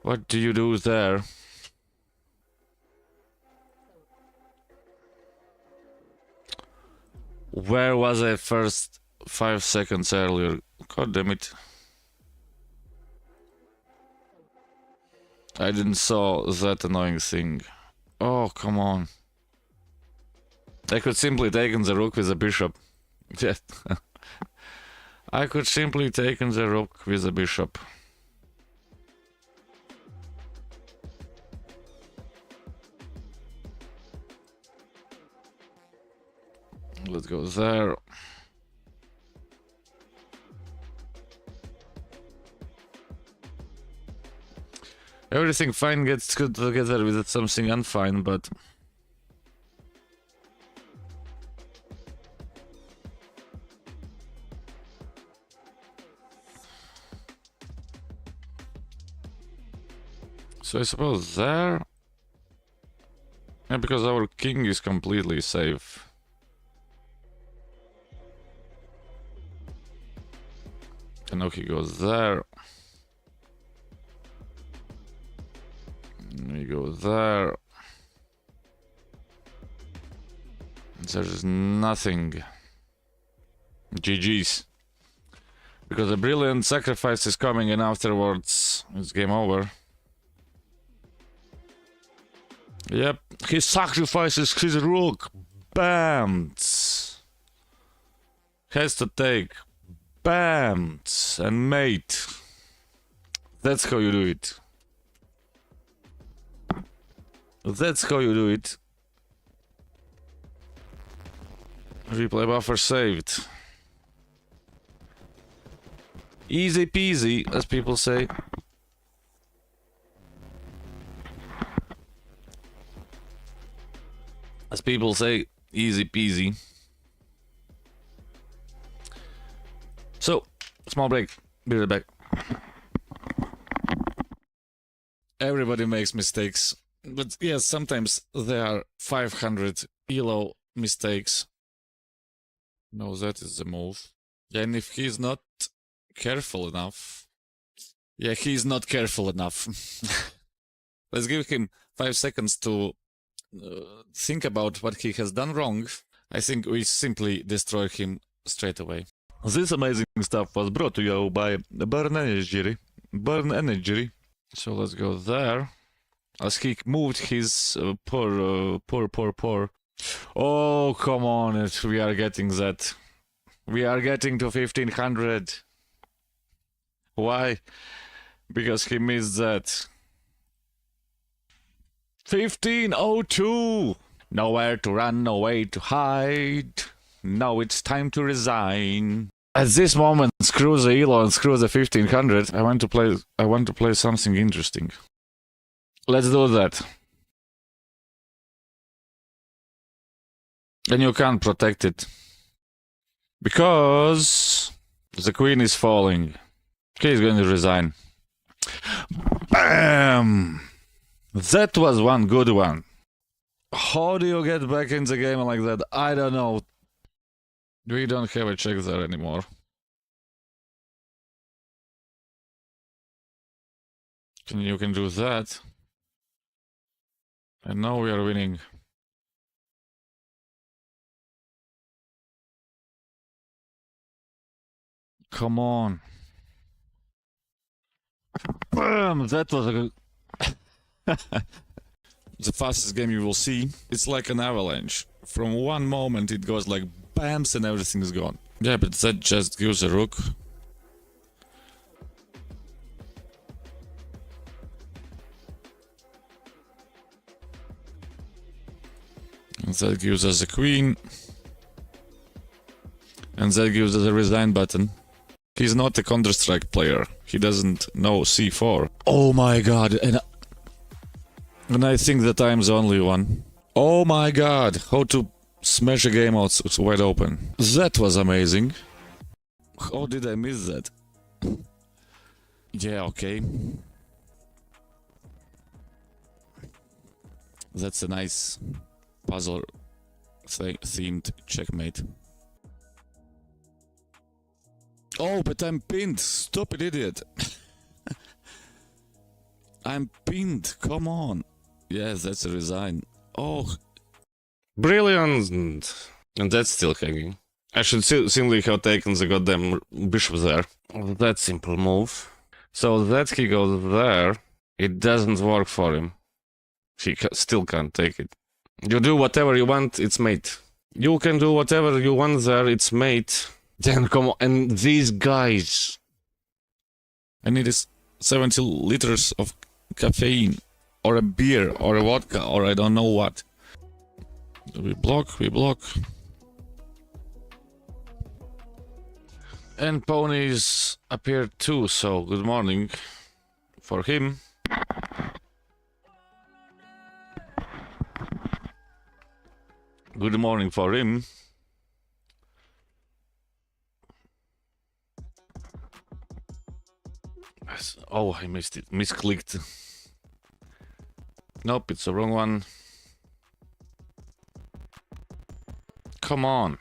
What do you do there? Where was I first 5 seconds earlier? God damn it. I didn't saw that annoying thing. Oh, come on. I could simply take the rook with the bishop. Yeah. I could simply take the rook with the bishop. Let's go there. Everything fine gets good together with something unfine, but... So I suppose there... Yeah, because our king is completely safe. And now he goes there. We go there. There's nothing. GG's. Because a brilliant sacrifice is coming and afterwards it's game over. Yep, he sacrifices his rook. Bam! Has to take. Bam! And mate. That's how you do it. That's how you do it. Replay buffer saved. Easy peasy, as people say. As people say, easy peasy. So, small break. Be right back. Everybody makes mistakes. But yes, sometimes there are 500 ELO mistakes. No, that is the move. Yeah, and if he's not careful enough... Yeah, he's not careful enough. Let's give him 5 seconds to think about what he has done wrong. I think we simply destroy him straight away. This amazing stuff was brought to you by Burn Energy. Burn Energy. So let's go there. As he moved his poor. Oh, come on, we are getting that. We are getting to 1500. Why? Because he missed that. 1502! Nowhere to run, no way to hide. Now it's time to resign. At this moment, screw the ELO and screw the 1500. I want to play something interesting. Let's do that. And you can't protect it. Because the queen is falling. Okay, he's going to resign. Bam! That was one good one. How do you get back in the game like that? I don't know. We don't have a check there anymore. You can do that. And now we are winning. Come on. Bam! That was a good... The fastest game you will see. It's like an avalanche. From one moment it goes like bams and everything is gone. Yeah, but that just gives a rook. And that gives us a queen. And that gives us a resign button. He's not a Counter-Strike player. He doesn't know C4. Oh my god, and I think that I'm the only one. Oh my god, how to smash a game out wide open. That was amazing. How did I miss that? Yeah, okay. That's a nice puzzle themed checkmate. Oh, but I'm pinned. Stupid idiot. I'm pinned. Come on. Yes, that's a resign. Oh. Brilliant! And that's still hanging. I should simply have taken the goddamn bishop there. That simple move. So that he goes there, it doesn't work for him. He still can't take it. You do whatever you want, it's mate. You can do whatever you want there, it's mate. Then come on, and these guys. I need 70 liters of caffeine. Or a beer, or a vodka, or I don't know what. We block, we block. And ponies appeared too, so good morning for him. Good morning for him. Oh, I missed it. Misclicked. Nope, it's the wrong one. Come on.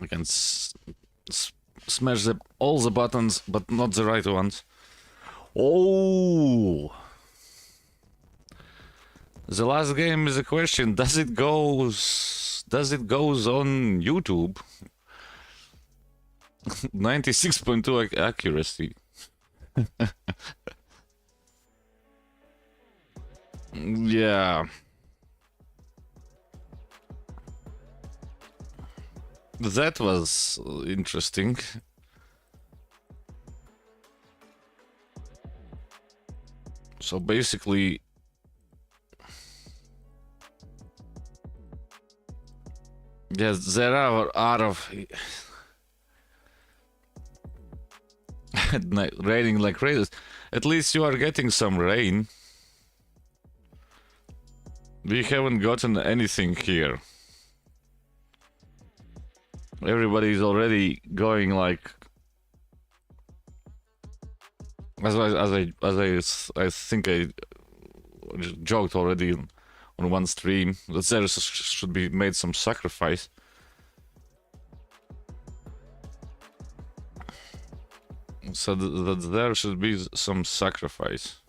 I can smash all the buttons, but not the right ones. Oh! The last game is a question. Does it goes on YouTube? 96.2 accuracy. Yeah. That was interesting. So basically, yes, there are out of raining like crazy. At least you are getting some rain. We haven't gotten anything here. Everybody's already going like, I think I joked already on one stream that there should be made some sacrifice. So that there should be some sacrifice.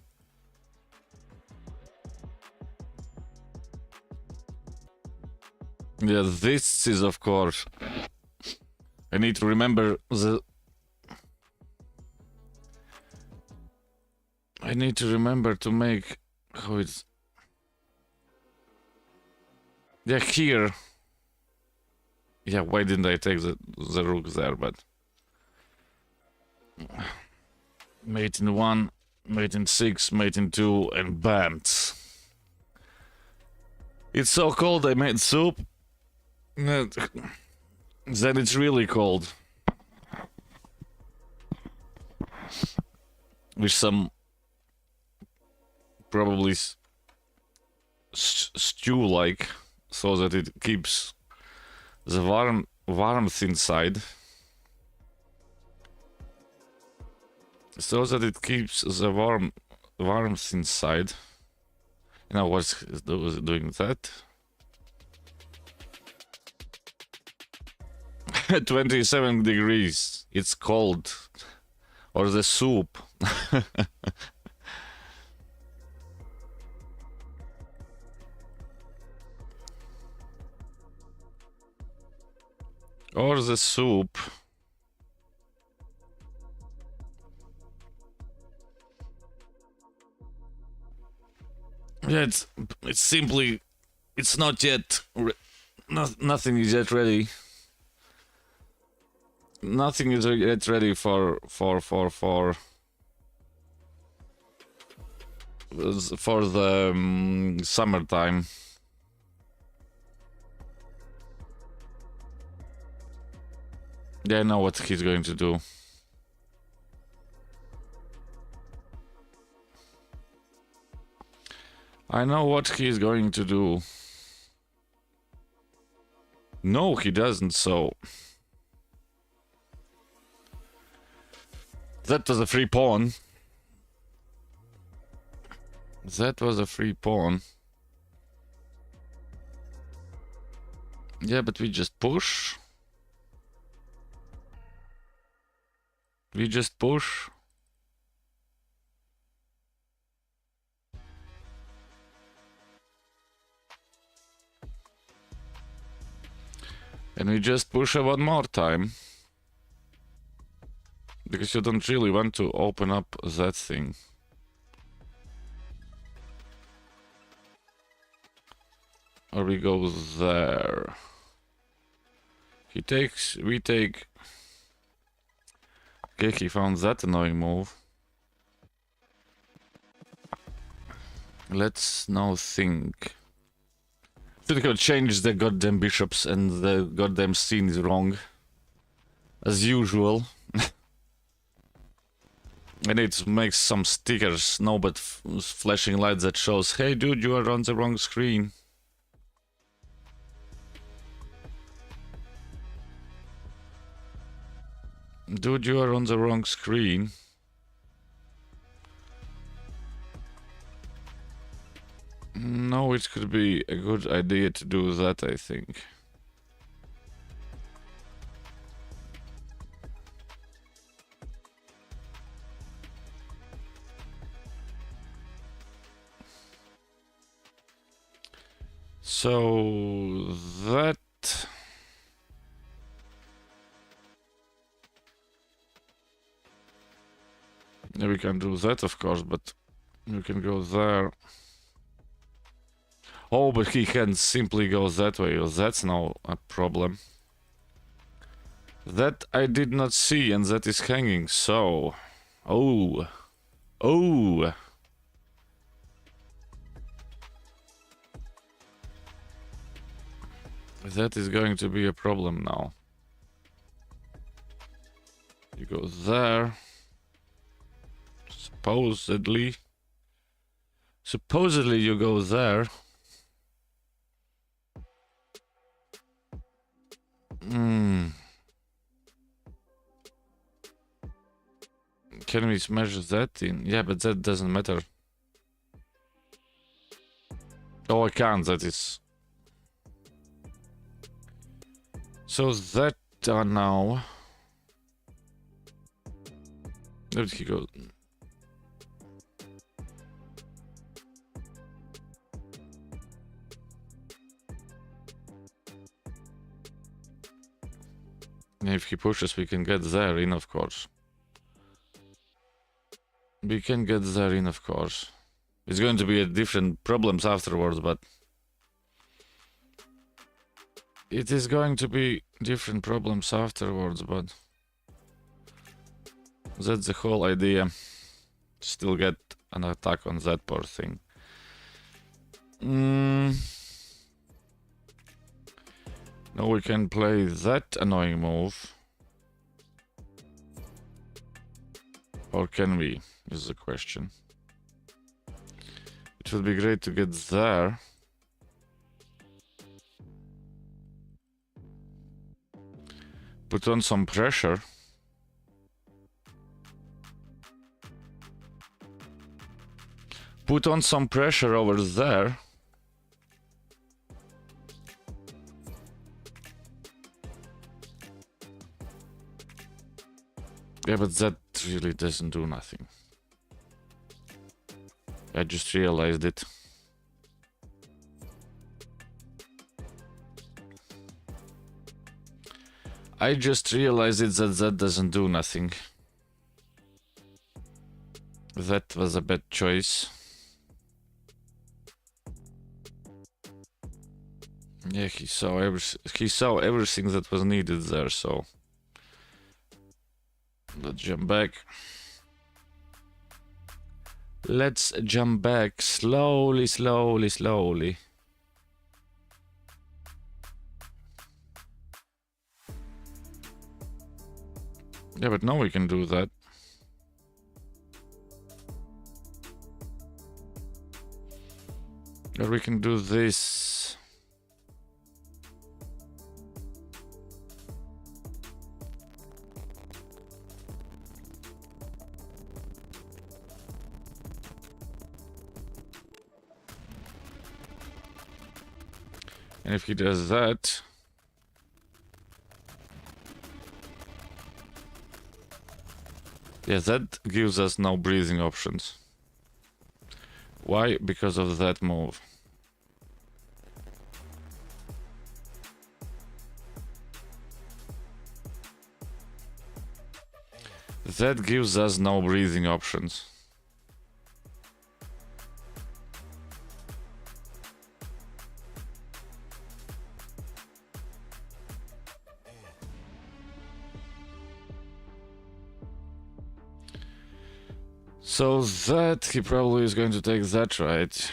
Yeah, this is of course. I need to remember the. I need to remember to make how it's. Yeah, here. Yeah, why didn't I take the rook there? But mate in 1, mate in 6, mate in 2, and bams. It's so cold. I made soup. Then it's really cold. With some probably stew like, so that it keeps the warmth inside. So that it keeps the warmth inside. You know what's doing that? 27 degrees. It's cold. Or the soup. Or the soup. Yeah, it's simply, it's not yet, nothing is yet ready. Nothing is yet ready for the summertime. Yeah, I know what he's going to do. I know what he's going to do. No, he doesn't, so... That was a free pawn. That was a free pawn. Yeah, but we just push. We just push. And we just push one more time. Because you don't really want to open up that thing. Or we go there. He takes, we take. Okay, he found that annoying move. Let's now think. Should have changed the goddamn bishops and the goddamn scene is wrong. As usual. I need to make some stickers, no but flashing lights that shows, hey dude, you are on the wrong screen. Dude, you are on the wrong screen. Now it could be a good idea to do that, I think. So that yeah, we can do that, of course, but we can go there. Oh, but he can simply go that way. That's no a problem. That I did not see, and that is hanging. So, oh, that is going to be a problem now. You go there. Supposedly you go there. Can we smash that in? Yeah, but that doesn't matter. Oh, I can't. That is. So that now. Where did he go? If he pushes, we can get there in, of course. We can get there in, of course. It's going to be a different problems afterwards, but it is going to be different problems afterwards, but that's the whole idea. Still get an attack on that poor thing. Now we can play that annoying move. Or can we? Is the question. It would be great to get there. Put on some pressure. Put on some pressure over there. Yeah, but that really doesn't do nothing. I just realized it. I just realized it that doesn't do nothing. That was a bad choice. Yeah, he saw everything that was needed there, so let's jump back. Let's jump back slowly. Yeah, but now we can do that. Or we can do this. And if he does that, yeah, that gives us no breathing options. Why? Because of that move. That gives us no breathing options. So that he probably is going to take that, right?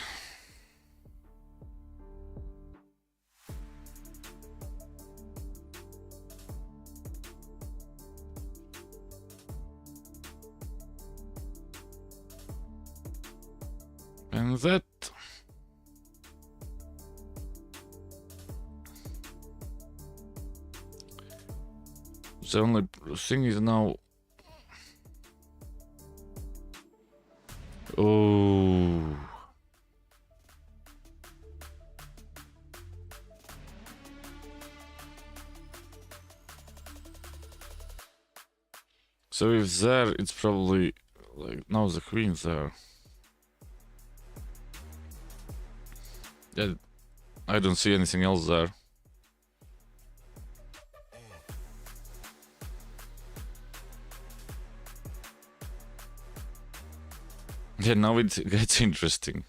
And that... The only thing is now... Oh. So if there, it's probably like no, the queen's there. Yeah, I don't see anything else there. Yeah, now it gets interesting.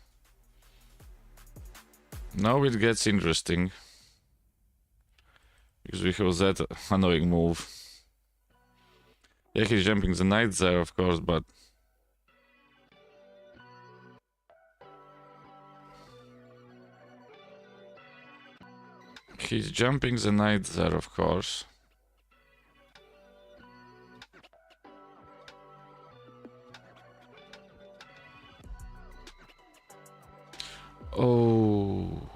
Now it gets interesting. Because we have that annoying move. Yeah, he's jumping the knight there, of course, but... He's jumping the knight there, of course. Oh...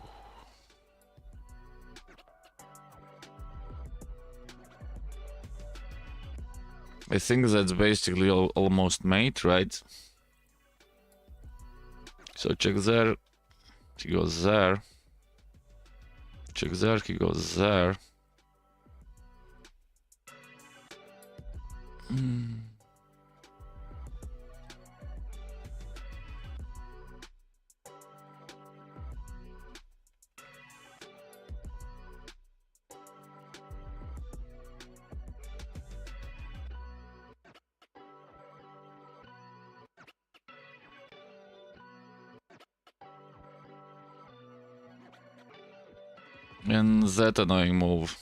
I think that's basically almost mate, right? So check there, he goes there. Check there, he goes there. And that annoying move.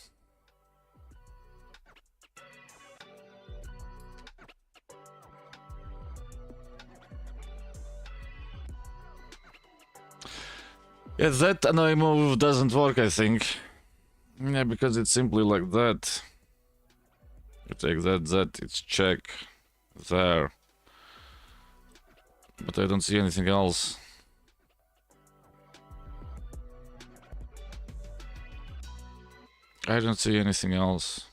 Yeah, that annoying move doesn't work, I think. Yeah, because it's simply like that. You take that, it's check. There. But I don't see anything else. I don't see anything else.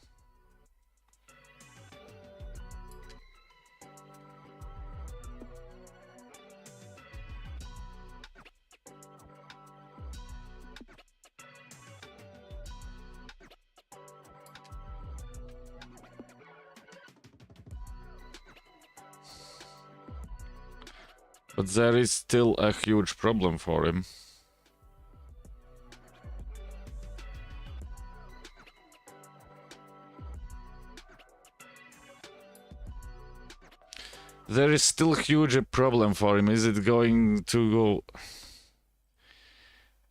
But there is still a huge problem for him. There is still huge a problem for him. Is it going to go?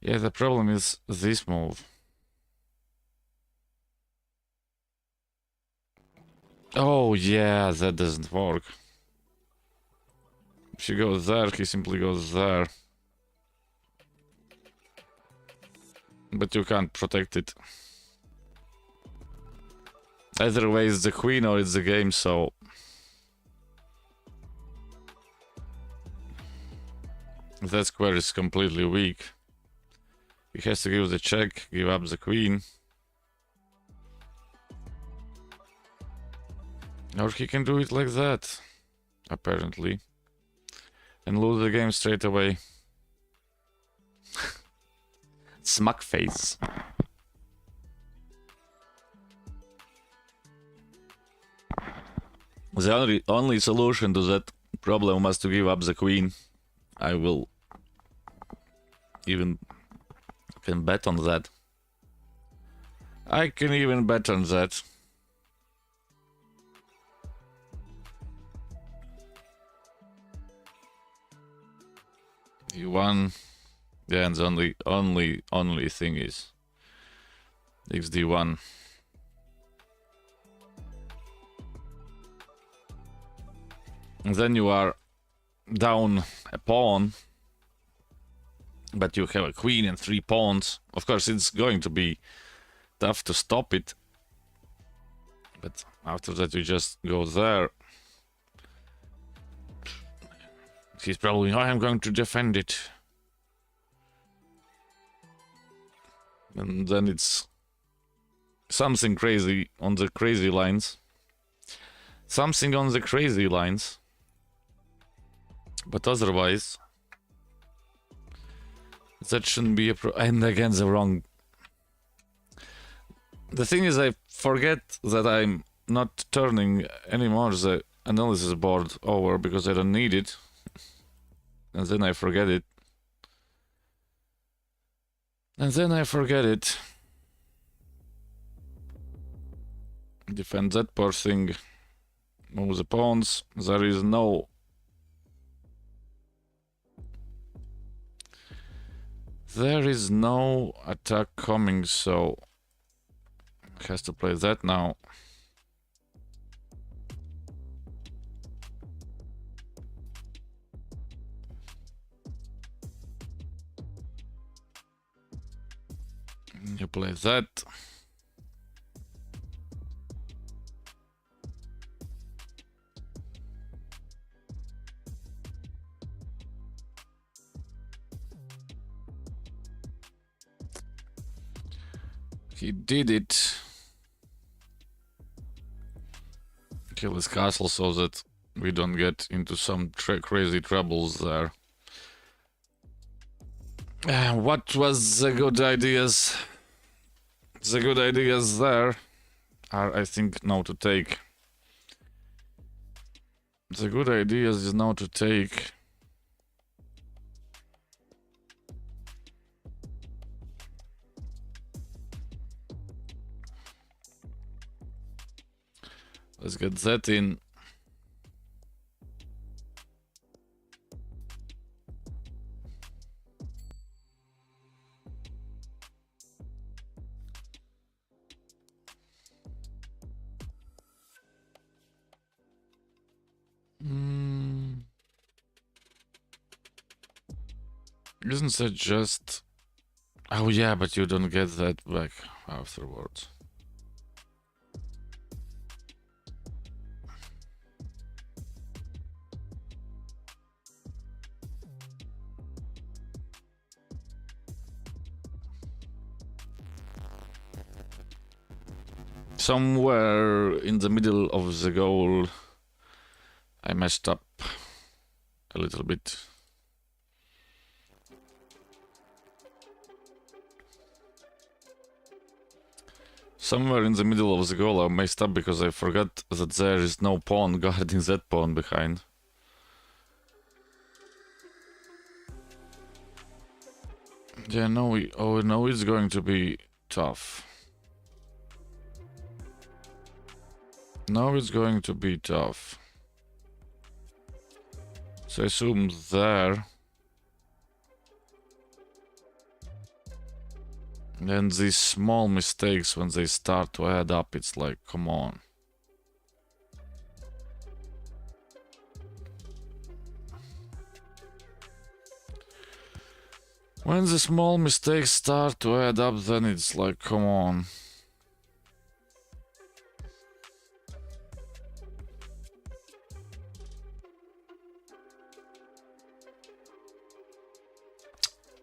Yeah, the problem is this move. Oh yeah, that doesn't work. If he goes there, he simply goes there. But you can't protect it. Either way, it's the queen or it's the game, so... That square is completely weak. He has to give the check, give up the queen. Or he can do it like that, apparently. And lose the game straight away. Smack face. The only solution to that problem was to give up the queen. I will even can bet on that. I can even bet on that. You won. Yeah, and the only thing is XD1. And then you are down a pawn, but you have a queen and 3 pawns. Of course, it's going to be tough to stop it. But after that, you just go there. He's probably, I am going to defend it. And then it's something crazy on the crazy lines. Something on the crazy lines. But otherwise, that shouldn't be a and again, the wrong. The thing is, I forget that I'm not turning anymore the analysis board over because I don't need it. And then I forget it. Defend that poor thing. Move the pawns. There is no... There is no attack coming, so... Has to play that now. You play that. He did it. Kill his castle so that we don't get into some crazy troubles there. What was the good ideas? The good ideas there are, I think, now to take. The good ideas is now to take. Let's get that in. Isn't that just... Oh yeah, but you don't get that back afterwards. Somewhere in the middle of the goal, I messed up a little bit. Somewhere in the middle of the goal I messed up because I forgot that there is no pawn guarding that pawn behind. Yeah, no, no, it's going to be tough. Now it's going to be tough. So I assume there. And these small mistakes, when they start to add up, it's like, come on. When the small mistakes start to add up, then it's like, come on.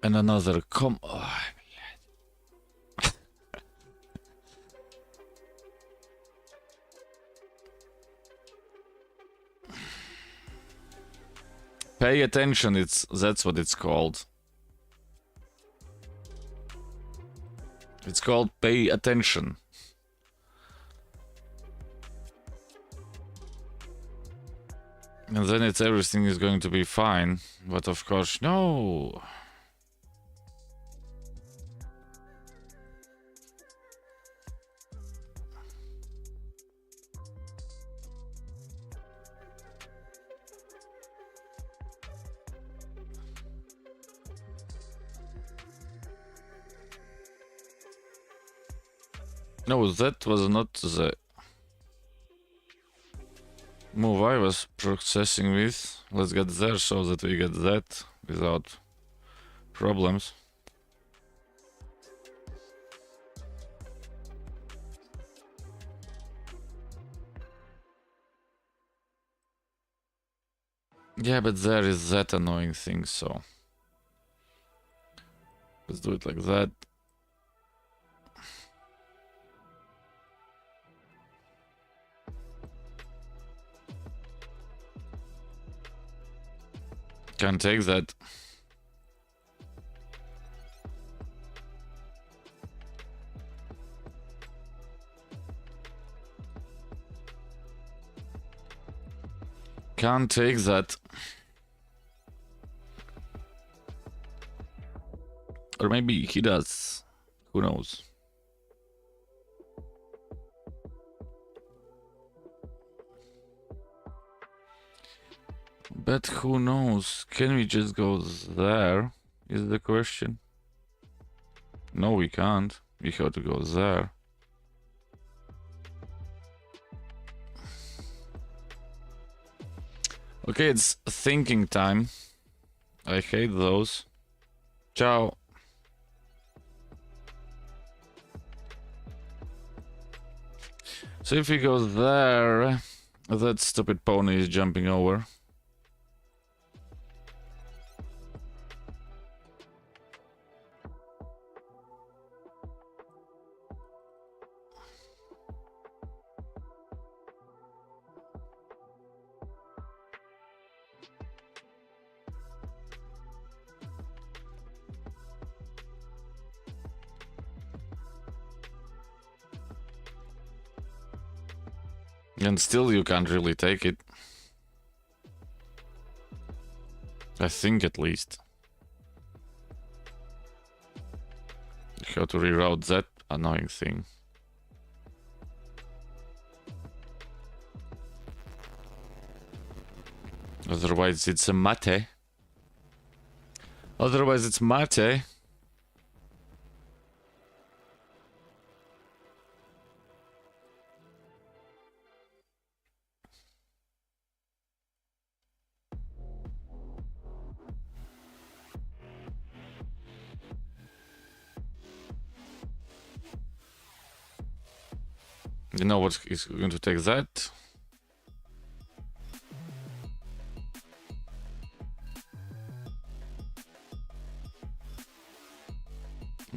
And another, come on. Pay attention, that's what it's called. It's called pay attention. And then everything is going to be fine. But of course, no. No, that was not the move I was processing with. Let's get there so that we get that without problems. Yeah, but there is that annoying thing, so let's do it like that. Can't take that. Can't take that. Or maybe he does. Who knows? But who knows? Can we just go there? Is the question. No, we can't. We have to go there. Okay, it's thinking time. I hate those. Ciao. So if we go there, that stupid pony is jumping over. And still you can't really take it. I think at least. You have to reroute that annoying thing. Otherwise it's a mate. Otherwise it's mate. You know what is going to take that?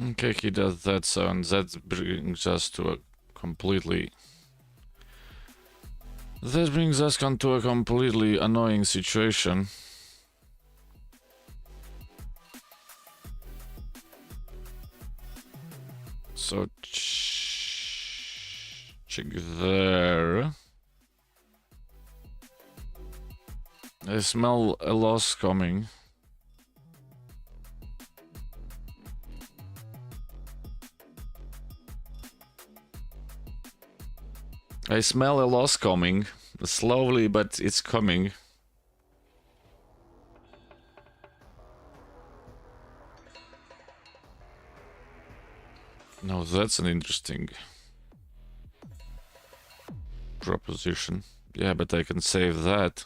Okay, he does that, so and that brings us to a completely... That brings us onto a completely annoying situation. So... check there. I smell a loss coming. I smell a loss coming. Slowly, but it's coming. No, that's an interesting proposition. Yeah, but I can save that.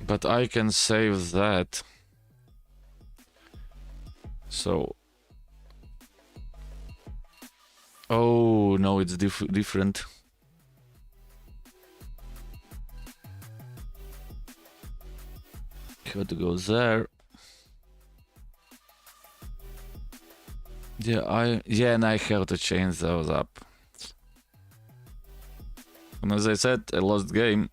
But I can save that. So... Oh, no, it's different. Got to go there. Yeah, and I have to change those up. And as I said, I lost game.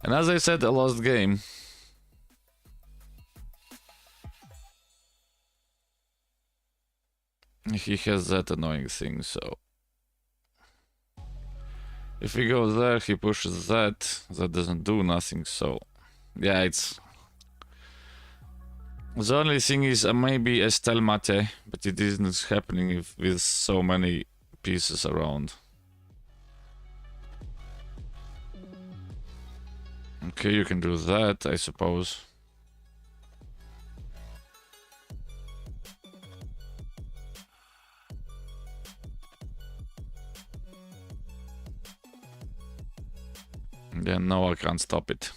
And as I said, I lost game. He has that annoying thing, so... If he goes there, he pushes that. That doesn't do nothing, so... Yeah, it's... The only thing is maybe a stalemate, but it isn't happening with so many pieces around. Okay, you can do that, I suppose. Yeah, no, I can't stop it.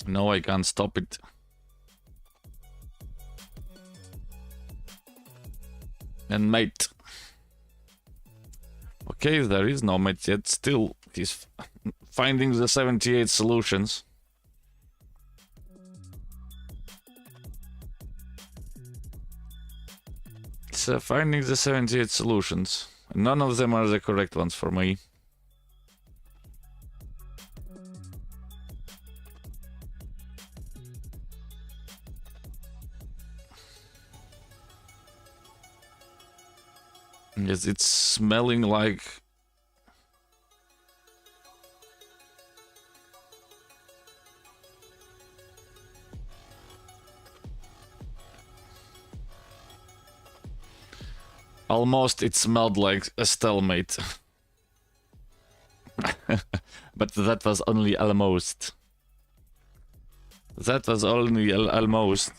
No, I can't stop it. And mate. Okay, there is no mate yet. Still, he's finding the 78 solutions. He's finding the 78 solutions. None of them are the correct ones for me. Yes, it's smelling like... Almost it smelled like a stalemate. But that was only almost. That was only almost.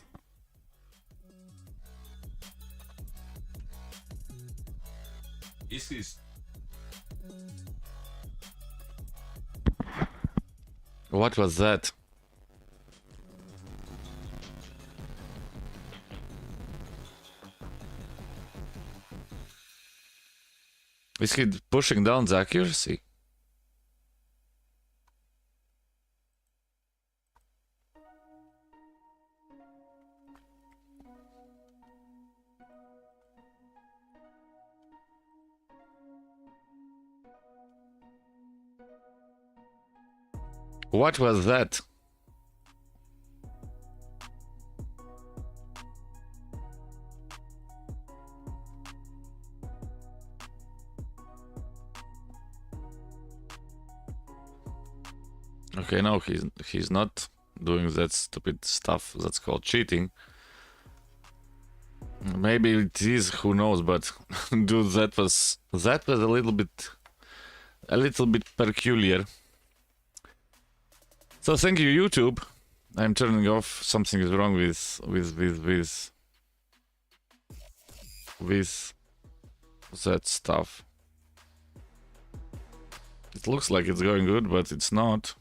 Is this? What was that? Is he pushing down the accuracy? What was that? Okay, no, he's not doing that stupid stuff that's called cheating. Maybe it is, who knows, but dude, that was a little bit peculiar. So thank you, YouTube. I'm turning off. Something is wrong with that stuff. It looks like it's going good, but it's not.